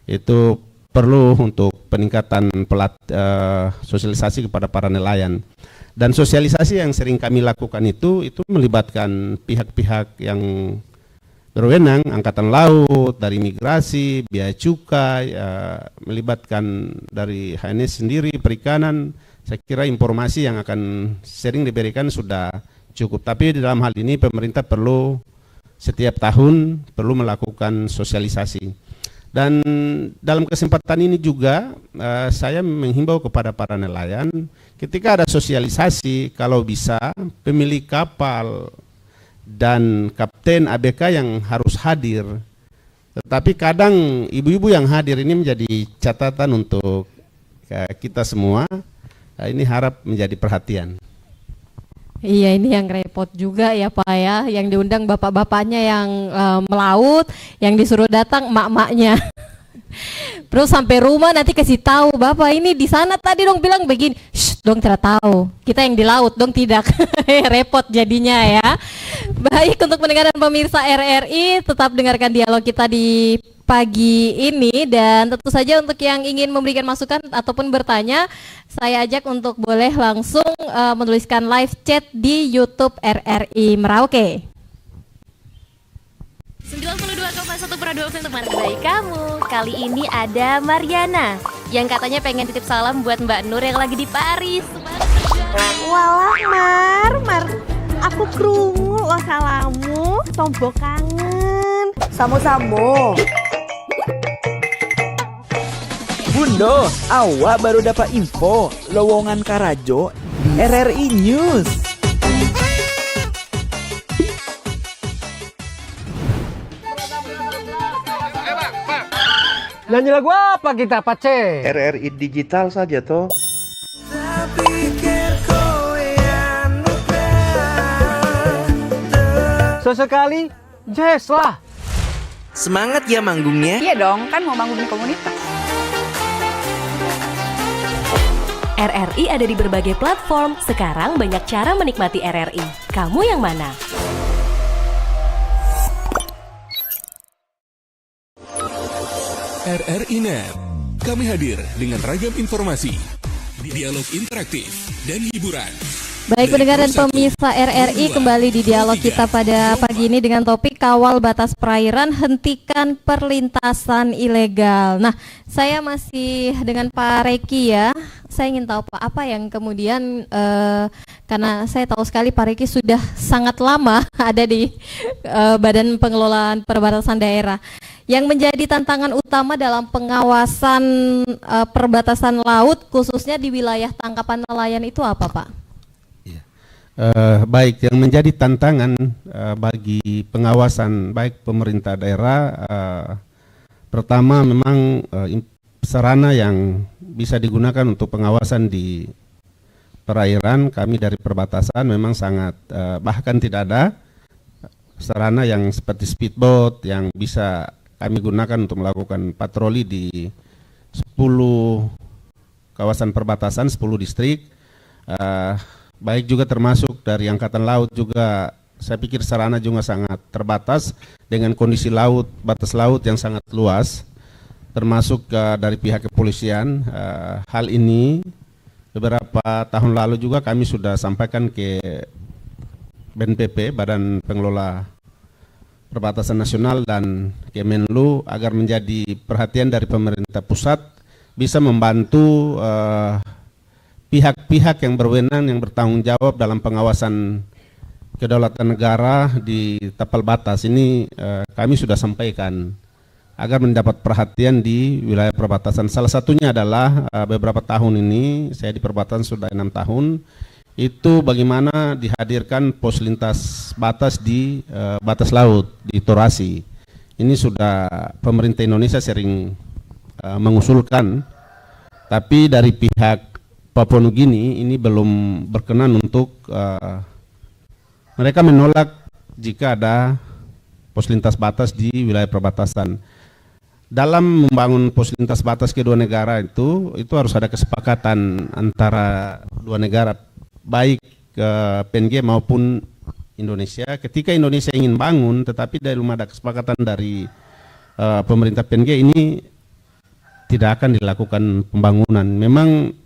itu perlu untuk peningkatan sosialisasi kepada para nelayan. Dan sosialisasi yang sering kami lakukan itu melibatkan pihak-pihak yang berwenang, Angkatan Laut, dari Migrasi, Bea Cukai, melibatkan dari HNS sendiri, perikanan. Saya kira informasi yang akan sering diberikan sudah cukup. Tapi di dalam hal ini pemerintah perlu setiap tahun perlu melakukan sosialisasi. Dan dalam kesempatan ini juga saya menghimbau kepada para nelayan, ketika ada sosialisasi, kalau bisa pemilik kapal dan kapten ABK yang harus hadir. Tetapi kadang ibu-ibu yang hadir ini menjadi catatan untuk kita semua. Ini harap menjadi perhatian. Iya, ini yang repot juga ya Pak ya, yang diundang bapak-bapaknya yang melaut, yang disuruh datang emak-emaknya. Terus sampai rumah nanti kasih tahu, Bapak ini di sana tadi dong bilang begini. Shh, dong tidak tahu. Kita yang di laut dong tidak. Repot jadinya ya. Baik, untuk mendengarkan pemirsa RRI, tetap dengarkan dialog kita di pagi ini, dan tentu saja untuk yang ingin memberikan masukan ataupun bertanya, saya ajak untuk boleh langsung menuliskan live chat di YouTube RRI Merauke. 92,1 Prado FM teman baik kamu. Kali ini ada Mariana yang katanya pengen titip salam buat Mbak Nur yang lagi di Paris. Walah Mar, aku krungu lo salamu, tombo kangen. Samo-samo. Bundo, awak baru dapat info lowongan Karajo di RRI News. Nyanyi lagu apa kita, Pace? RRI digital saja toh. Sesekali jazz lah. Semangat ya manggungnya. Iya dong, kan mau manggung di komunitas. RRI ada di berbagai platform. Sekarang banyak cara menikmati RRI. Kamu yang mana? RRI Net. Kami hadir dengan ragam informasi, dialog interaktif, dan hiburan. Baik, pendengar dan pemirsa RRI, kembali di dialog kita pada pagi ini dengan topik kawal batas perairan, hentikan perlintasan ilegal. Nah, saya masih dengan Pak Reki ya. Saya ingin tahu Pak, apa yang kemudian karena saya tahu sekali Pak Reki sudah sangat lama ada di Badan Pengelolaan Perbatasan Daerah. Yang menjadi tantangan utama dalam pengawasan perbatasan laut khususnya di wilayah tangkapan nelayan itu apa Pak? Baik, yang menjadi tantangan bagi pengawasan baik pemerintah daerah, pertama memang sarana yang bisa digunakan untuk pengawasan di perairan kami dari perbatasan memang sangat bahkan tidak ada sarana yang seperti speedboat yang bisa kami gunakan untuk melakukan patroli di 10 kawasan perbatasan, 10 distrik. Baik juga termasuk dari Angkatan Laut juga, saya pikir sarana juga sangat terbatas dengan kondisi laut, batas laut yang sangat luas, termasuk dari pihak kepolisian. Hal ini beberapa tahun lalu juga kami sudah sampaikan ke BNPP, Badan Pengelola Perbatasan Nasional, dan Kemenlu agar menjadi perhatian dari pemerintah pusat, bisa membantu pihak-pihak yang berwenang yang bertanggung jawab dalam pengawasan kedaulatan negara di tapal batas ini. Kami sudah sampaikan agar mendapat perhatian di wilayah perbatasan. Salah satunya adalah beberapa tahun ini saya di perbatasan sudah 6 tahun, itu bagaimana dihadirkan pos lintas batas di batas laut di Torasi. Ini sudah pemerintah Indonesia sering mengusulkan, tapi dari pihak Papua Nugini ini belum berkenan untuk mereka menolak jika ada pos lintas batas di wilayah perbatasan. Dalam membangun pos lintas batas kedua negara itu harus ada kesepakatan antara dua negara, baik PNG maupun Indonesia. Ketika Indonesia ingin bangun tetapi belum ada kesepakatan dari pemerintah PNG, ini tidak akan dilakukan pembangunan. Memang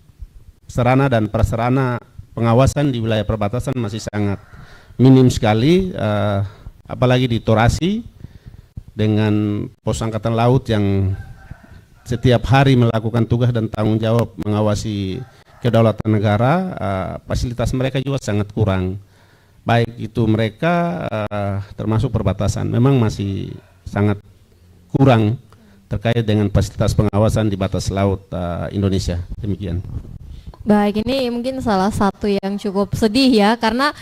sarana dan prasarana pengawasan di wilayah perbatasan masih sangat minim sekali, apalagi di Torasi dengan pos angkatan laut yang setiap hari melakukan tugas dan tanggung jawab mengawasi kedaulatan negara. Fasilitas mereka juga sangat kurang, baik itu mereka termasuk perbatasan memang masih sangat kurang terkait dengan fasilitas pengawasan di batas laut Indonesia. Demikian. Baik, ini mungkin salah satu yang cukup sedih ya, karena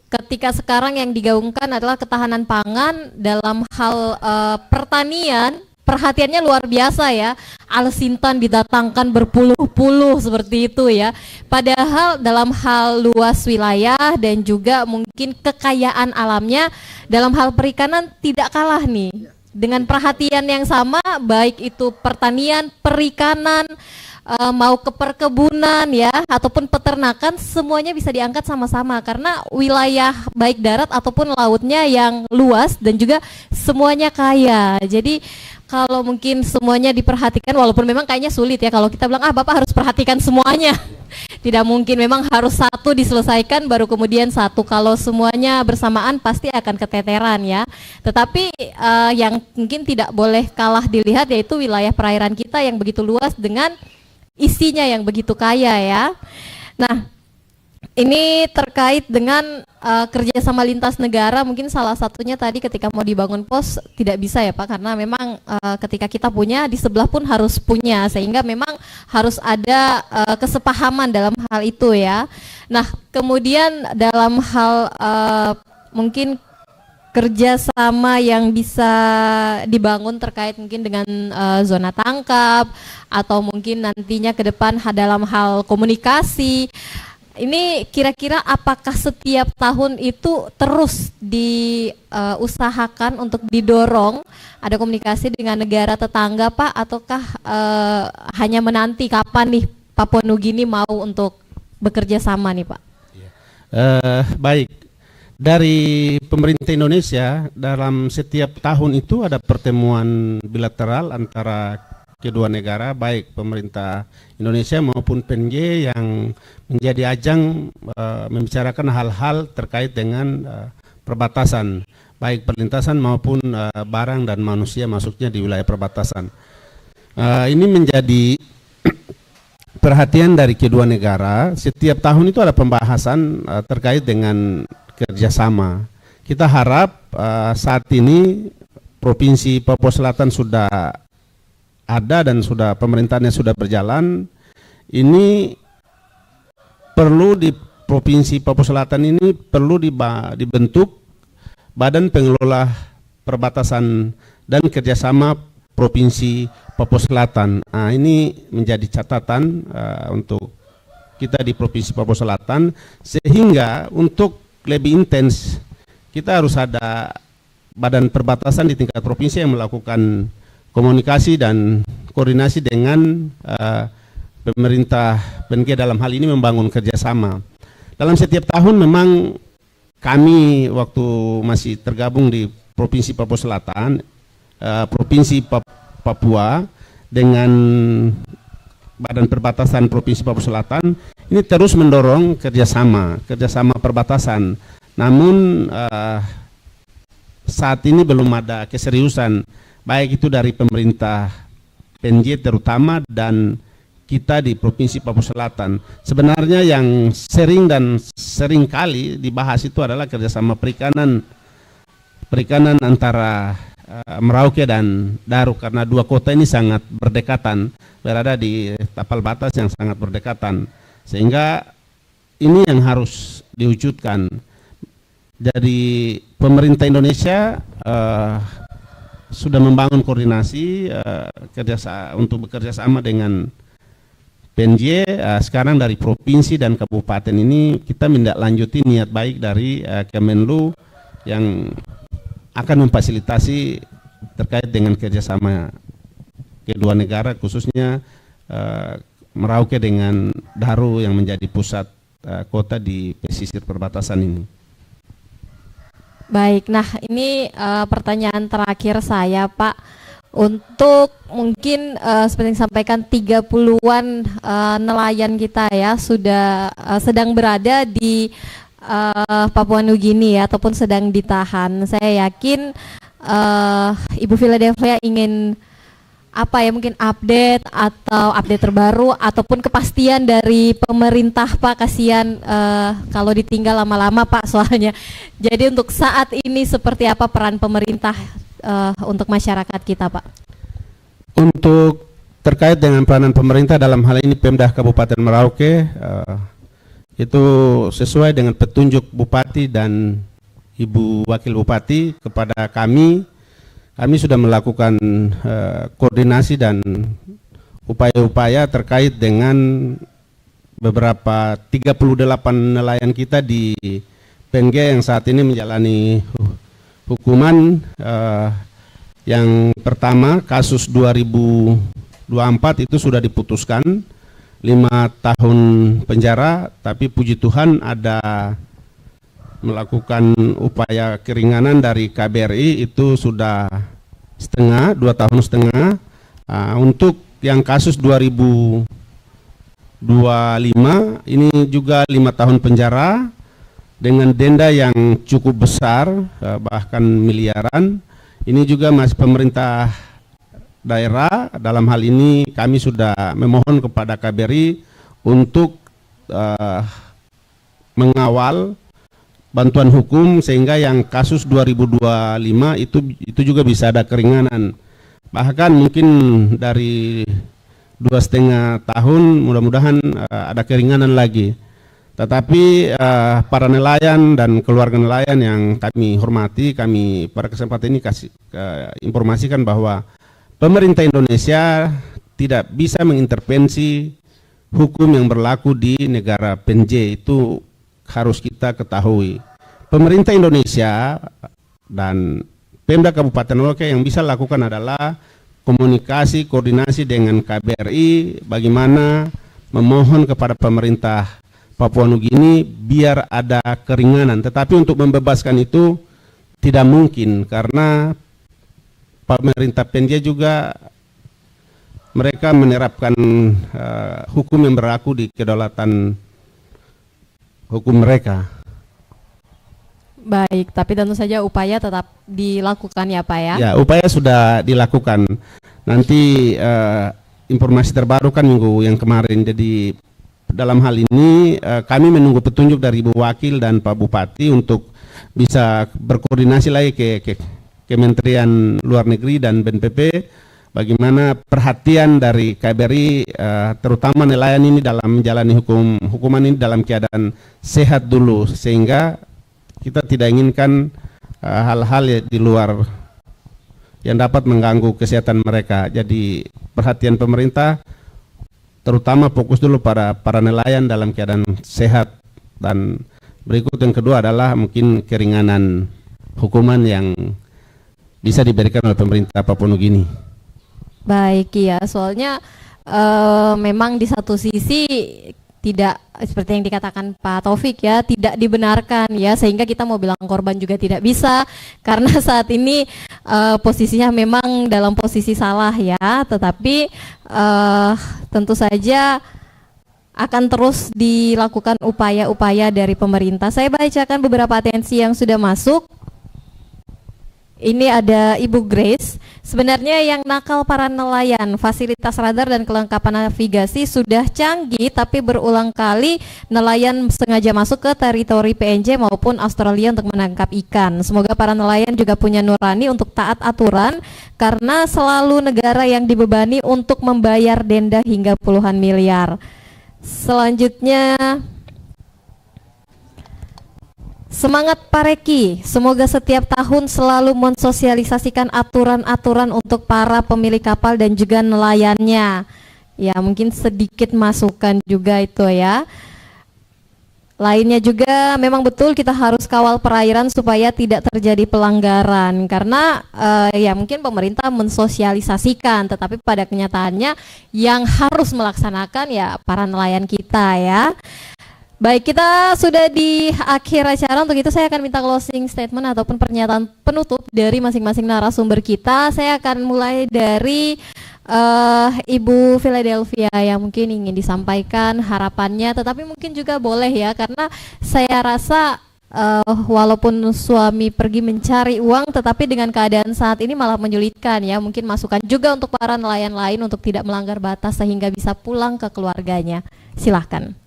ketika sekarang yang digaungkan adalah ketahanan pangan dalam hal pertanian, perhatiannya luar biasa ya. Alsintan didatangkan berpuluh-puluh seperti itu ya. Padahal dalam hal luas wilayah dan juga mungkin kekayaan alamnya dalam hal perikanan tidak kalah nih. Dengan perhatian yang sama, baik itu pertanian, perikanan, mau ke perkebunan ya ataupun peternakan, semuanya bisa diangkat sama-sama karena wilayah baik darat ataupun lautnya yang luas dan juga semuanya kaya. Jadi kalau mungkin semuanya diperhatikan, walaupun memang kayaknya sulit ya kalau kita bilang Bapak harus perhatikan semuanya. Tidak mungkin, memang harus satu diselesaikan baru kemudian satu. Kalau semuanya bersamaan pasti akan keteteran ya. Tetapi yang mungkin tidak boleh kalah dilihat yaitu wilayah perairan kita yang begitu luas dengan isinya yang begitu kaya ya. Nah, ini terkait dengan kerjasama lintas negara, mungkin salah satunya tadi ketika mau dibangun pos tidak bisa ya Pak, karena memang ketika kita punya di sebelah pun harus punya, sehingga memang harus ada kesepahaman dalam hal itu ya. Nah, kemudian dalam hal mungkin kerjasama yang bisa dibangun terkait mungkin dengan zona tangkap atau mungkin nantinya ke depan dalam hal komunikasi. Ini kira-kira apakah setiap tahun itu terus diusahakan untuk didorong ada komunikasi dengan negara tetangga Pak, ataukah hanya menanti kapan nih Papua Nugini mau untuk bekerja sama nih Pak? Baik. Dari pemerintah Indonesia dalam setiap tahun itu ada pertemuan bilateral antara kedua negara, baik pemerintah Indonesia maupun PNG yang menjadi ajang membicarakan hal-hal terkait dengan perbatasan, baik perlintasan maupun barang dan manusia masuknya di wilayah perbatasan. Ini menjadi perhatian dari kedua negara. Setiap tahun itu ada pembahasan terkait dengan kerjasama. Kita harap saat ini Provinsi Papua Selatan sudah ada dan sudah pemerintahnya sudah berjalan. Ini perlu di Provinsi Papua Selatan ini perlu dibentuk Badan Pengelola Perbatasan dan Kerjasama Provinsi Papua Selatan. Nah, ini menjadi catatan untuk kita di Provinsi Papua Selatan, sehingga untuk lebih intens kita harus ada badan perbatasan di tingkat provinsi yang melakukan komunikasi dan koordinasi dengan pemerintah PNG dalam hal ini membangun kerjasama. Dalam setiap tahun memang kami waktu masih tergabung di Provinsi Papua Selatan, Provinsi Papua dengan Badan Perbatasan Provinsi Papua Selatan ini terus mendorong kerjasama perbatasan. Namun saat ini belum ada keseriusan, baik itu dari pemerintah PNG terutama dan kita di Provinsi Papua Selatan. Sebenarnya yang sering kali dibahas itu adalah kerjasama perikanan antara Merauke dan Daru, karena dua kota ini sangat berdekatan, berada di tapal batas yang sangat berdekatan, sehingga ini yang harus diwujudkan. Dari pemerintah Indonesia sudah membangun koordinasi untuk bekerja sama dengan PNJ. Sekarang dari provinsi dan kabupaten ini kita menindaklanjuti niat baik dari Kemenlu yang akan memfasilitasi terkait dengan kerjasama kedua negara, khususnya Merauke dengan Daru yang menjadi pusat kota di pesisir perbatasan ini. Baik, nah ini pertanyaan terakhir saya Pak, untuk mungkin seperti yang disampaikan 30-an nelayan kita ya sudah sedang berada di Papua Nugini ya, ataupun sedang ditahan. Saya yakin Ibu Philadelphia ingin apa ya, mungkin update terbaru ataupun kepastian dari pemerintah Pak. Kasihan kalau ditinggal lama-lama Pak soalnya. Jadi untuk saat ini seperti apa peran pemerintah untuk masyarakat kita Pak? Untuk terkait dengan peranan pemerintah dalam hal ini Pemda Kabupaten Merauke, itu sesuai dengan petunjuk Bupati dan Ibu Wakil Bupati kepada kami sudah melakukan koordinasi dan upaya-upaya terkait dengan beberapa 38 nelayan kita di PNG yang saat ini menjalani hukuman. Yang pertama kasus 2024 itu sudah diputuskan 5 tahun penjara, tapi puji Tuhan ada melakukan upaya keringanan dari KBRI, itu sudah 2 tahun setengah. Untuk yang kasus 2025 ini juga 5 tahun penjara dengan denda yang cukup besar, bahkan miliaran. Ini juga masih pemerintah daerah. Dalam hal ini kami sudah memohon kepada KBRI untuk mengawal bantuan hukum sehingga yang kasus 2025 itu juga bisa ada keringanan. Bahkan mungkin dari 2,5 tahun mudah-mudahan ada keringanan lagi. Tetapi para nelayan dan keluarga nelayan yang kami hormati, kami pada kesempatan ini kasih informasikan bahwa pemerintah Indonesia tidak bisa mengintervensi hukum yang berlaku di negara PNJ. Itu harus kita ketahui. Pemerintah Indonesia dan Pemda Kabupaten Merauke yang bisa lakukan adalah komunikasi, koordinasi dengan KBRI, bagaimana memohon kepada pemerintah Papua Nugini biar ada keringanan. Tetapi untuk membebaskan itu tidak mungkin karena pemerintah PNJ juga mereka menerapkan hukum yang berlaku di kedaulatan hukum mereka. Baik, tapi tentu saja upaya tetap dilakukan ya Pak ya? Ya, upaya sudah dilakukan. Nanti informasi terbaru kan minggu yang kemarin. Jadi dalam hal ini kami menunggu petunjuk dari Ibu Wakil dan Pak Bupati untuk bisa berkoordinasi lagi ke Kementerian Luar Negeri dan BNPB. Bagaimana perhatian dari KBRI terutama nelayan ini dalam menjalani hukuman ini dalam keadaan sehat dulu, sehingga kita tidak inginkan hal-hal di luar yang dapat mengganggu kesehatan mereka. Jadi perhatian pemerintah terutama fokus dulu para nelayan dalam keadaan sehat, dan berikut yang kedua adalah mungkin keringanan hukuman yang bisa diberikan oleh pemerintah Papua Nugini. Baik ya, soalnya memang di satu sisi tidak seperti yang dikatakan Pak Taufik ya, tidak dibenarkan ya, sehingga kita mau bilang korban juga tidak bisa karena saat ini posisinya memang dalam posisi salah ya, tetapi tentu saja akan terus dilakukan upaya-upaya dari pemerintah. Saya bacakan beberapa atensi yang sudah masuk. Ini ada Ibu Grace. Sebenarnya yang nakal para nelayan, fasilitas radar dan kelengkapan navigasi sudah canggih, tapi berulang kali nelayan sengaja masuk ke teritori PNJ maupun Australia untuk menangkap ikan. Semoga para nelayan juga punya nurani untuk taat aturan, karena selalu negara yang dibebani untuk membayar denda hingga puluhan miliar. Selanjutnya, semangat Pareki, semoga setiap tahun selalu mensosialisasikan aturan-aturan untuk para pemilik kapal dan juga nelayannya. Ya, mungkin sedikit masukan juga itu ya. Lainnya juga memang betul kita harus kawal perairan supaya tidak terjadi pelanggaran, karena ya mungkin pemerintah mensosialisasikan, tetapi pada kenyataannya yang harus melaksanakan ya para nelayan kita ya. Baik, kita sudah di akhir acara. Untuk itu saya akan minta closing statement ataupun pernyataan penutup dari masing-masing narasumber kita. Saya akan mulai dari Ibu Philadelphia yang mungkin ingin disampaikan harapannya, tetapi mungkin juga boleh ya, karena saya rasa walaupun suami pergi mencari uang, tetapi dengan keadaan saat ini malah menyulitkan ya. Mungkin masukan juga untuk para nelayan lain untuk tidak melanggar batas sehingga bisa pulang ke keluarganya. Silahkan.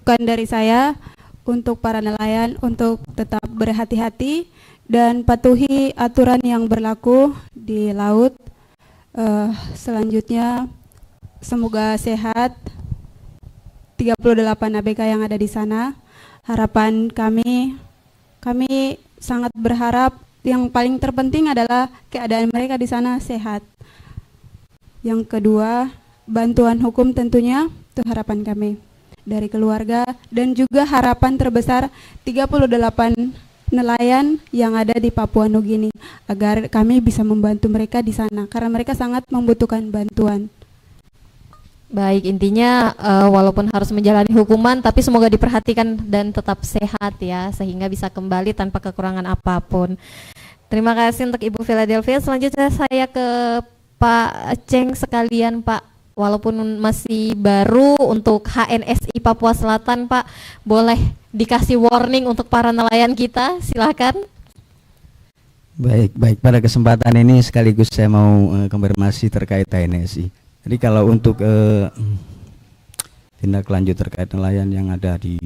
Dari saya untuk para nelayan untuk tetap berhati-hati dan patuhi aturan yang berlaku di laut. Selanjutnya semoga sehat 38 ABK yang ada di sana. Harapan kami sangat berharap yang paling terpenting adalah keadaan mereka di sana sehat. Yang kedua, bantuan hukum tentunya itu harapan kami dari keluarga, dan juga harapan terbesar 38 nelayan yang ada di Papua Nugini, agar kami bisa membantu mereka di sana karena mereka sangat membutuhkan bantuan. Baik, intinya walaupun harus menjalani hukuman, tapi semoga diperhatikan dan tetap sehat ya, sehingga bisa kembali tanpa kekurangan apapun. Terima kasih untuk Ibu Philadelphia. Selanjutnya saya ke Pak Ceng sekalian, Pak. Walaupun masih baru untuk HNSI Papua Selatan, Pak, boleh dikasih warning untuk para nelayan kita, silakan. Baik. Pada kesempatan ini sekaligus saya mau konfirmasi terkait HNSI. Jadi kalau untuk tindak lanjut terkait nelayan yang ada di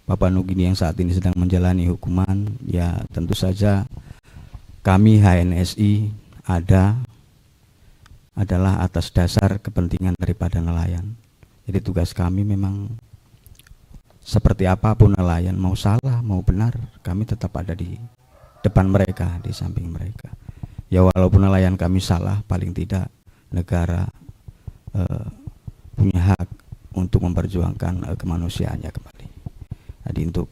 Papua Nugini yang saat ini sedang menjalani hukuman, ya tentu saja kami HNSI adalah atas dasar kepentingan daripada nelayan. Jadi tugas kami memang seperti apapun nelayan, mau salah mau benar, kami tetap ada di depan mereka, di samping mereka. Ya walaupun nelayan kami salah, paling tidak negara punya hak untuk memperjuangkan kemanusiaannya kembali. Jadi untuk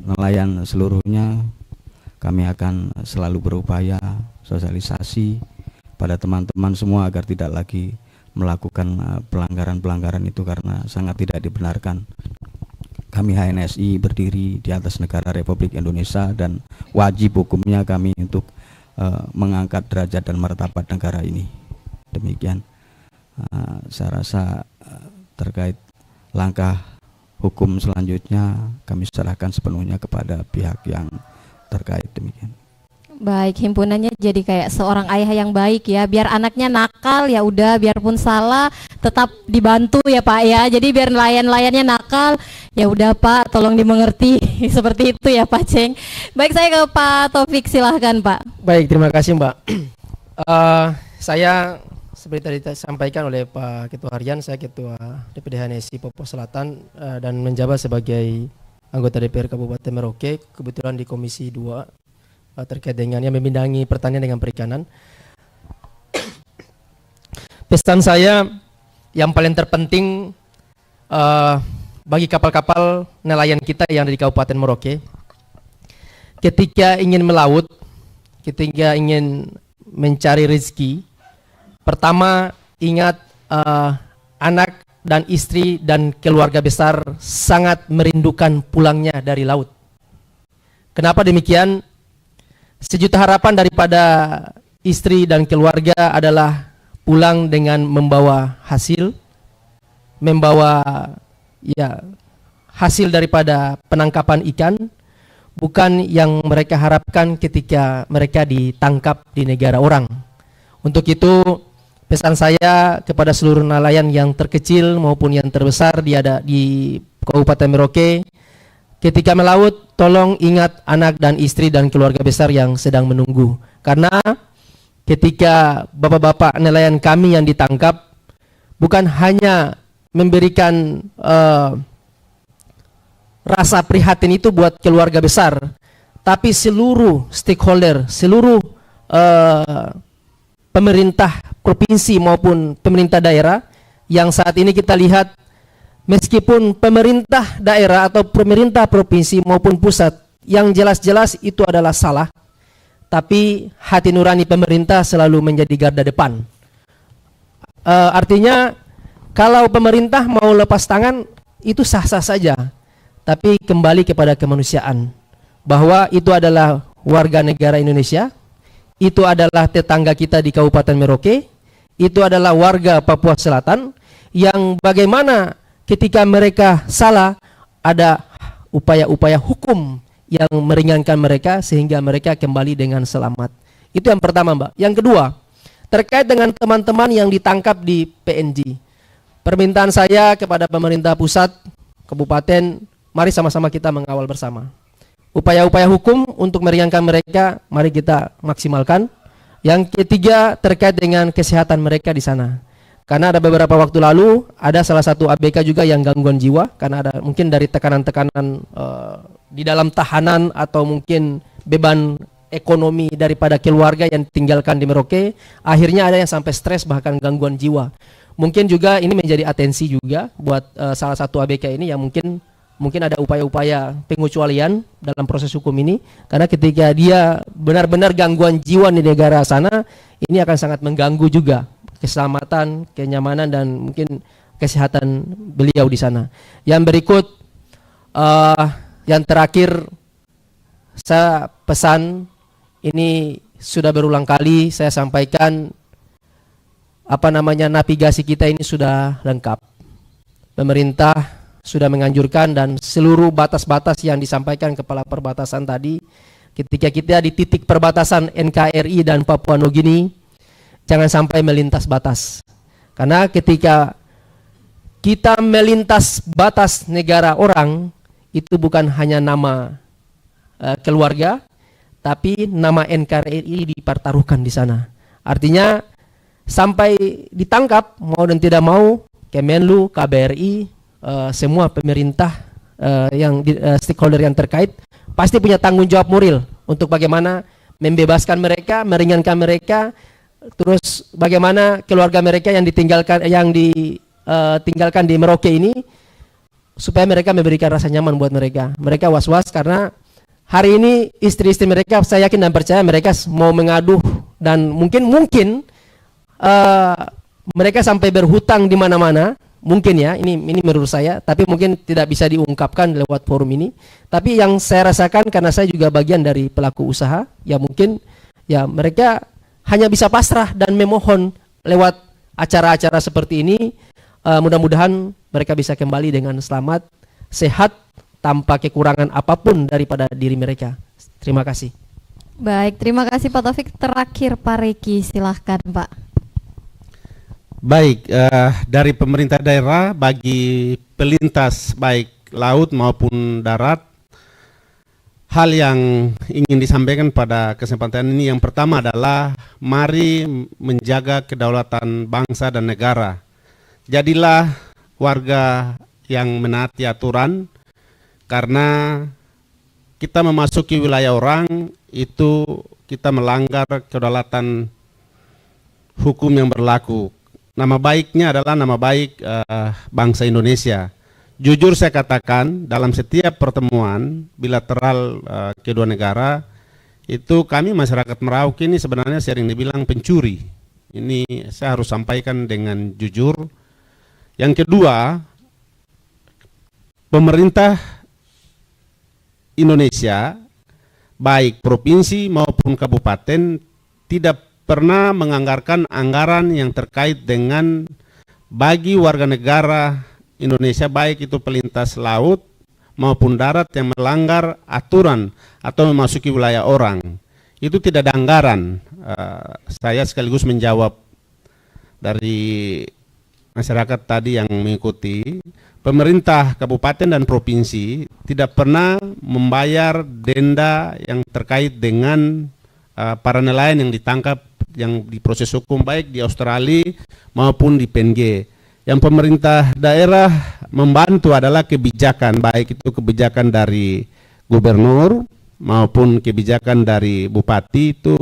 nelayan seluruhnya kami akan selalu berupaya sosialisasi pada teman-teman semua agar tidak lagi melakukan pelanggaran-pelanggaran itu, karena sangat tidak dibenarkan. Kami HNSI berdiri di atas negara Republik Indonesia dan wajib hukumnya kami untuk mengangkat derajat dan martabat negara ini. Demikian saya rasa terkait langkah hukum selanjutnya kami serahkan sepenuhnya kepada pihak yang terkait. Demikian. Baik, himpunannya jadi kayak seorang ayah yang baik ya, biar anaknya nakal ya udah, biarpun salah tetap dibantu ya Pak ya. Jadi biar nelayan-nelayannya nakal ya udah Pak, tolong dimengerti. Seperti itu ya Pak Ceng. Baik, saya ke Pak Taufik, silahkan Pak. Baik, terima kasih Mbak. Saya seperti tadi disampaikan oleh Pak Ketua Harian, saya Ketua DPD HNSI Papua Selatan dan menjabat sebagai anggota DPR Kabupaten Merauke, kebetulan di Komisi 2 terkait dengan yang membidangi pertanian dengan perikanan. Pesan saya yang paling terpenting bagi kapal-kapal nelayan kita yang ada di Kabupaten Merauke, ketika ingin melaut, ketika ingin mencari rezeki, pertama ingat anak dan istri dan keluarga besar sangat merindukan pulangnya dari laut. Kenapa demikian? Sejuta harapan daripada istri dan keluarga adalah pulang dengan membawa hasil, membawa ya hasil daripada penangkapan ikan, bukan yang mereka harapkan ketika mereka ditangkap di negara orang. Untuk itu pesan saya kepada seluruh nelayan yang terkecil maupun yang terbesar di Kabupaten Merauke, ketika melaut tolong ingat anak dan istri dan keluarga besar yang sedang menunggu. Karena ketika bapak-bapak nelayan kami yang ditangkap bukan hanya memberikan rasa prihatin itu buat keluarga besar, tapi seluruh stakeholder, seluruh pemerintah provinsi maupun pemerintah daerah yang saat ini kita lihat, meskipun pemerintah daerah atau pemerintah provinsi maupun pusat yang jelas-jelas itu adalah salah, tapi hati nurani pemerintah selalu menjadi garda depan. Artinya kalau pemerintah mau lepas tangan itu sah-sah saja, tapi kembali kepada kemanusiaan, bahwa itu adalah warga negara Indonesia, itu adalah tetangga kita di Kabupaten Merauke, itu adalah warga Papua Selatan, yang bagaimana ketika mereka salah ada upaya-upaya hukum yang meringankan mereka sehingga mereka kembali dengan selamat. Itu yang pertama Mbak. Yang kedua, terkait dengan teman-teman yang ditangkap di PNG, permintaan saya kepada pemerintah pusat, kabupaten, mari sama-sama kita mengawal bersama. Upaya-upaya hukum untuk meringankan mereka, mari kita maksimalkan. Yang ketiga, terkait dengan kesehatan mereka di sana. Karena ada beberapa waktu lalu, ada salah satu ABK juga yang gangguan jiwa, karena ada mungkin dari tekanan-tekanan di dalam tahanan atau mungkin beban ekonomi daripada keluarga yang tinggalkan di Merauke, akhirnya ada yang sampai stres bahkan gangguan jiwa. Mungkin juga ini menjadi atensi juga buat salah satu ABK ini yang mungkin ada upaya-upaya pengecualian dalam proses hukum ini, karena ketika dia benar-benar gangguan jiwa di negara sana, ini akan sangat mengganggu juga keselamatan, kenyamanan dan mungkin kesehatan beliau di sana. Yang berikut yang terakhir saya pesan, ini sudah berulang kali saya sampaikan, navigasi kita ini sudah lengkap. Pemerintah sudah menganjurkan dan seluruh batas-batas yang disampaikan kepala perbatasan tadi, ketika kita di titik perbatasan NKRI dan Papua Nugini, jangan sampai melintas batas. Karena ketika kita melintas batas negara orang, itu bukan hanya nama keluarga, tapi nama NKRI dipertaruhkan di sana. Artinya sampai ditangkap, mau dan tidak mau, Kemenlu, KBRI, semua pemerintah stakeholder yang terkait pasti punya tanggung jawab moral untuk bagaimana membebaskan mereka, meringankan mereka, terus bagaimana keluarga mereka yang ditinggalkan di Merauke ini supaya mereka memberikan rasa nyaman buat mereka. Mereka was-was karena hari ini istri-istri mereka, saya yakin dan percaya mereka mau mengadu dan mungkin mereka sampai berhutang di mana-mana, mungkin ya, ini menurut saya, tapi mungkin tidak bisa diungkapkan lewat forum ini. Tapi yang saya rasakan karena saya juga bagian dari pelaku usaha, ya mungkin ya mereka hanya bisa pasrah dan memohon lewat acara-acara seperti ini. Mudah-mudahan mereka bisa kembali dengan selamat, sehat, tanpa kekurangan apapun daripada diri mereka. Terima kasih. Baik, terima kasih Pak Taufik. Terakhir Pak Reki, silahkan Pak. Baik, dari pemerintah daerah bagi pelintas baik laut maupun darat, hal yang ingin disampaikan pada kesempatan ini yang pertama adalah mari menjaga kedaulatan bangsa dan negara. Jadilah warga yang menaati aturan, karena kita memasuki wilayah orang itu kita melanggar kedaulatan hukum yang berlaku. Nama baiknya adalah nama baik bangsa Indonesia. Jujur saya katakan, dalam setiap pertemuan bilateral kedua negara, itu kami masyarakat Merauke ini sebenarnya sering dibilang pencuri. Ini saya harus sampaikan dengan jujur. Yang kedua, pemerintah Indonesia, baik provinsi maupun kabupaten, tidak pernah menganggarkan anggaran yang terkait dengan bagi warga negara Indonesia, baik itu pelintas laut maupun darat yang melanggar aturan atau memasuki wilayah orang. Itu tidak ada anggaran. Saya sekaligus menjawab dari masyarakat tadi yang mengikuti. Pemerintah kabupaten dan provinsi tidak pernah membayar denda yang terkait dengan para nelayan yang ditangkap yang diproses hukum baik di Australia maupun di PNG. Yang pemerintah daerah membantu adalah kebijakan, baik itu kebijakan dari gubernur maupun kebijakan dari bupati, itu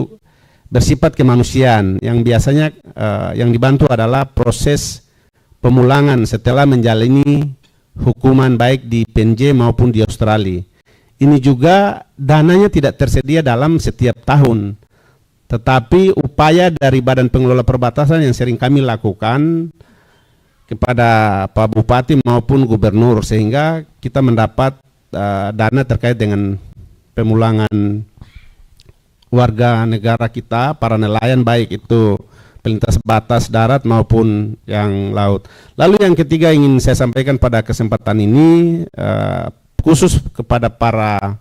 bersifat kemanusiaan. Yang biasanya yang dibantu adalah proses pemulangan setelah menjalani hukuman baik di PNG maupun di Australia. Ini juga dananya tidak tersedia dalam setiap tahun, tetapi upaya dari Badan Pengelola Perbatasan yang sering kami lakukan kepada Pak Bupati maupun Gubernur, sehingga kita mendapat dana terkait dengan pemulangan warga negara kita, para nelayan baik itu pelintas batas darat maupun yang laut. Lalu yang ketiga ingin saya sampaikan pada kesempatan ini, khusus kepada para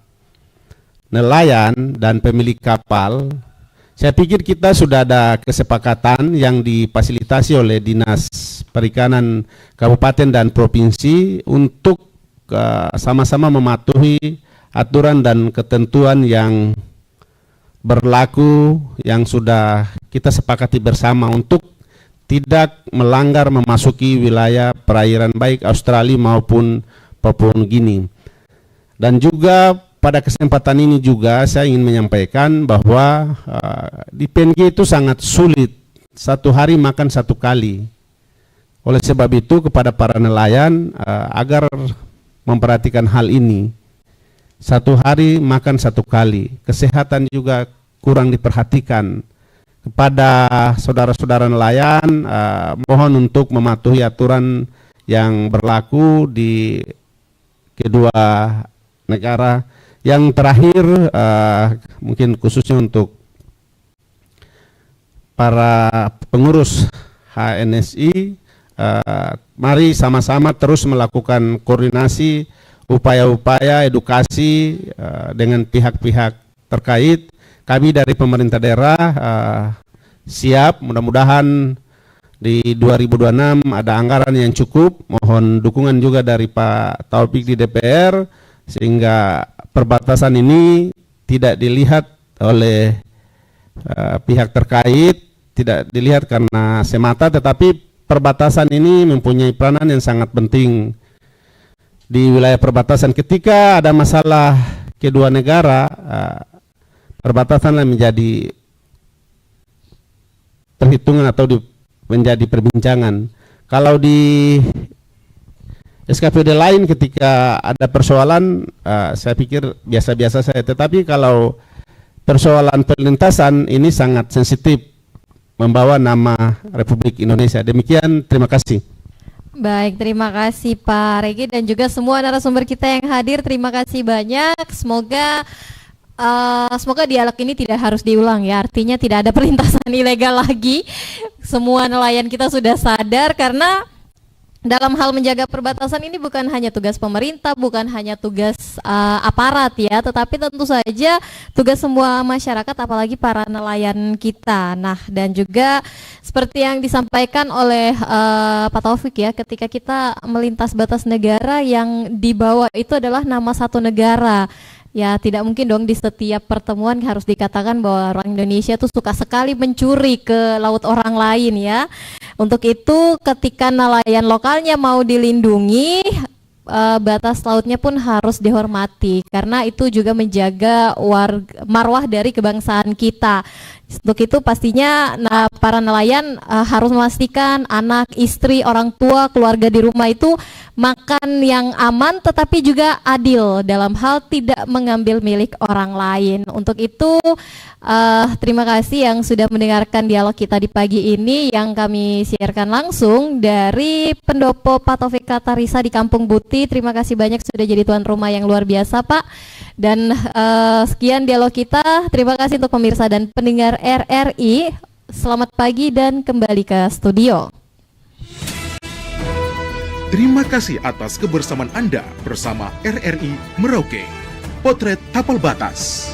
nelayan dan pemilik kapal, saya pikir kita sudah ada kesepakatan yang difasilitasi oleh Dinas Perikanan Kabupaten dan Provinsi untuk sama-sama mematuhi aturan dan ketentuan yang berlaku yang sudah kita sepakati bersama untuk tidak melanggar memasuki wilayah perairan baik Australia maupun Papua Nugini. Dan juga pada kesempatan ini juga saya ingin menyampaikan bahwa di PNG itu sangat sulit satu hari makan satu kali. Oleh sebab itu kepada para nelayan agar memperhatikan hal ini. Satu hari makan satu kali. Kesehatan juga kurang diperhatikan. kepada saudara-saudara nelayan, mohon untuk mematuhi aturan yang berlaku di kedua negara. Yang terakhir, mungkin khususnya untuk para pengurus HNSI, mari sama-sama terus melakukan koordinasi, upaya-upaya edukasi dengan pihak-pihak terkait. Kami dari pemerintah daerah siap, mudah-mudahan di 2026 ada anggaran yang cukup. Mohon dukungan juga dari Pak Taufik di DPR sehingga perbatasan ini tidak dilihat oleh pihak terkait, tidak dilihat karena semata, tetapi perbatasan ini mempunyai peranan yang sangat penting di wilayah perbatasan. Ketika ada masalah kedua negara, perbatasanlah menjadi perhitungan atau menjadi perbincangan. Kalau di SKPD lain ketika ada persoalan, saya pikir biasa-biasa saja. Tetapi kalau persoalan perlintasan ini sangat sensitif, membawa nama Republik Indonesia. Demikian, terima kasih. Baik, terima kasih Pak Regi dan juga semua narasumber kita yang hadir. Terima kasih banyak. Semoga dialog ini tidak harus diulang ya. Artinya tidak ada perlintasan ilegal lagi. Semua nelayan kita sudah sadar karena dalam hal menjaga perbatasan ini bukan hanya tugas pemerintah, bukan hanya tugas aparat ya, tetapi tentu saja tugas semua masyarakat, apalagi para nelayan kita. Nah, dan juga seperti yang disampaikan oleh Pak Taufik ya, ketika kita melintas batas negara, yang dibawa itu adalah nama satu negara. Ya, tidak mungkin dong di setiap pertemuan harus dikatakan bahwa orang Indonesia tuh suka sekali mencuri ke laut orang lain ya. Untuk itu ketika nelayan lokalnya mau dilindungi, batas lautnya pun harus dihormati karena itu juga menjaga marwah dari kebangsaan kita. Untuk itu pastinya para nelayan harus memastikan anak, istri, orang tua, keluarga di rumah itu makan yang aman tetapi juga adil dalam hal tidak mengambil milik orang lain. Untuk itu terima kasih yang sudah mendengarkan dialog kita di pagi ini yang kami siarkan langsung dari Pendopo Pak Taufik Katarisa di Kampung Buti. Terima kasih banyak sudah jadi tuan rumah yang luar biasa Pak. Dan sekian dialog kita. Terima kasih untuk pemirsa dan pendengar RRI. Selamat pagi dan kembali ke studio. Terima kasih atas kebersamaan Anda bersama RRI Merauke. Potret Tapal Batas.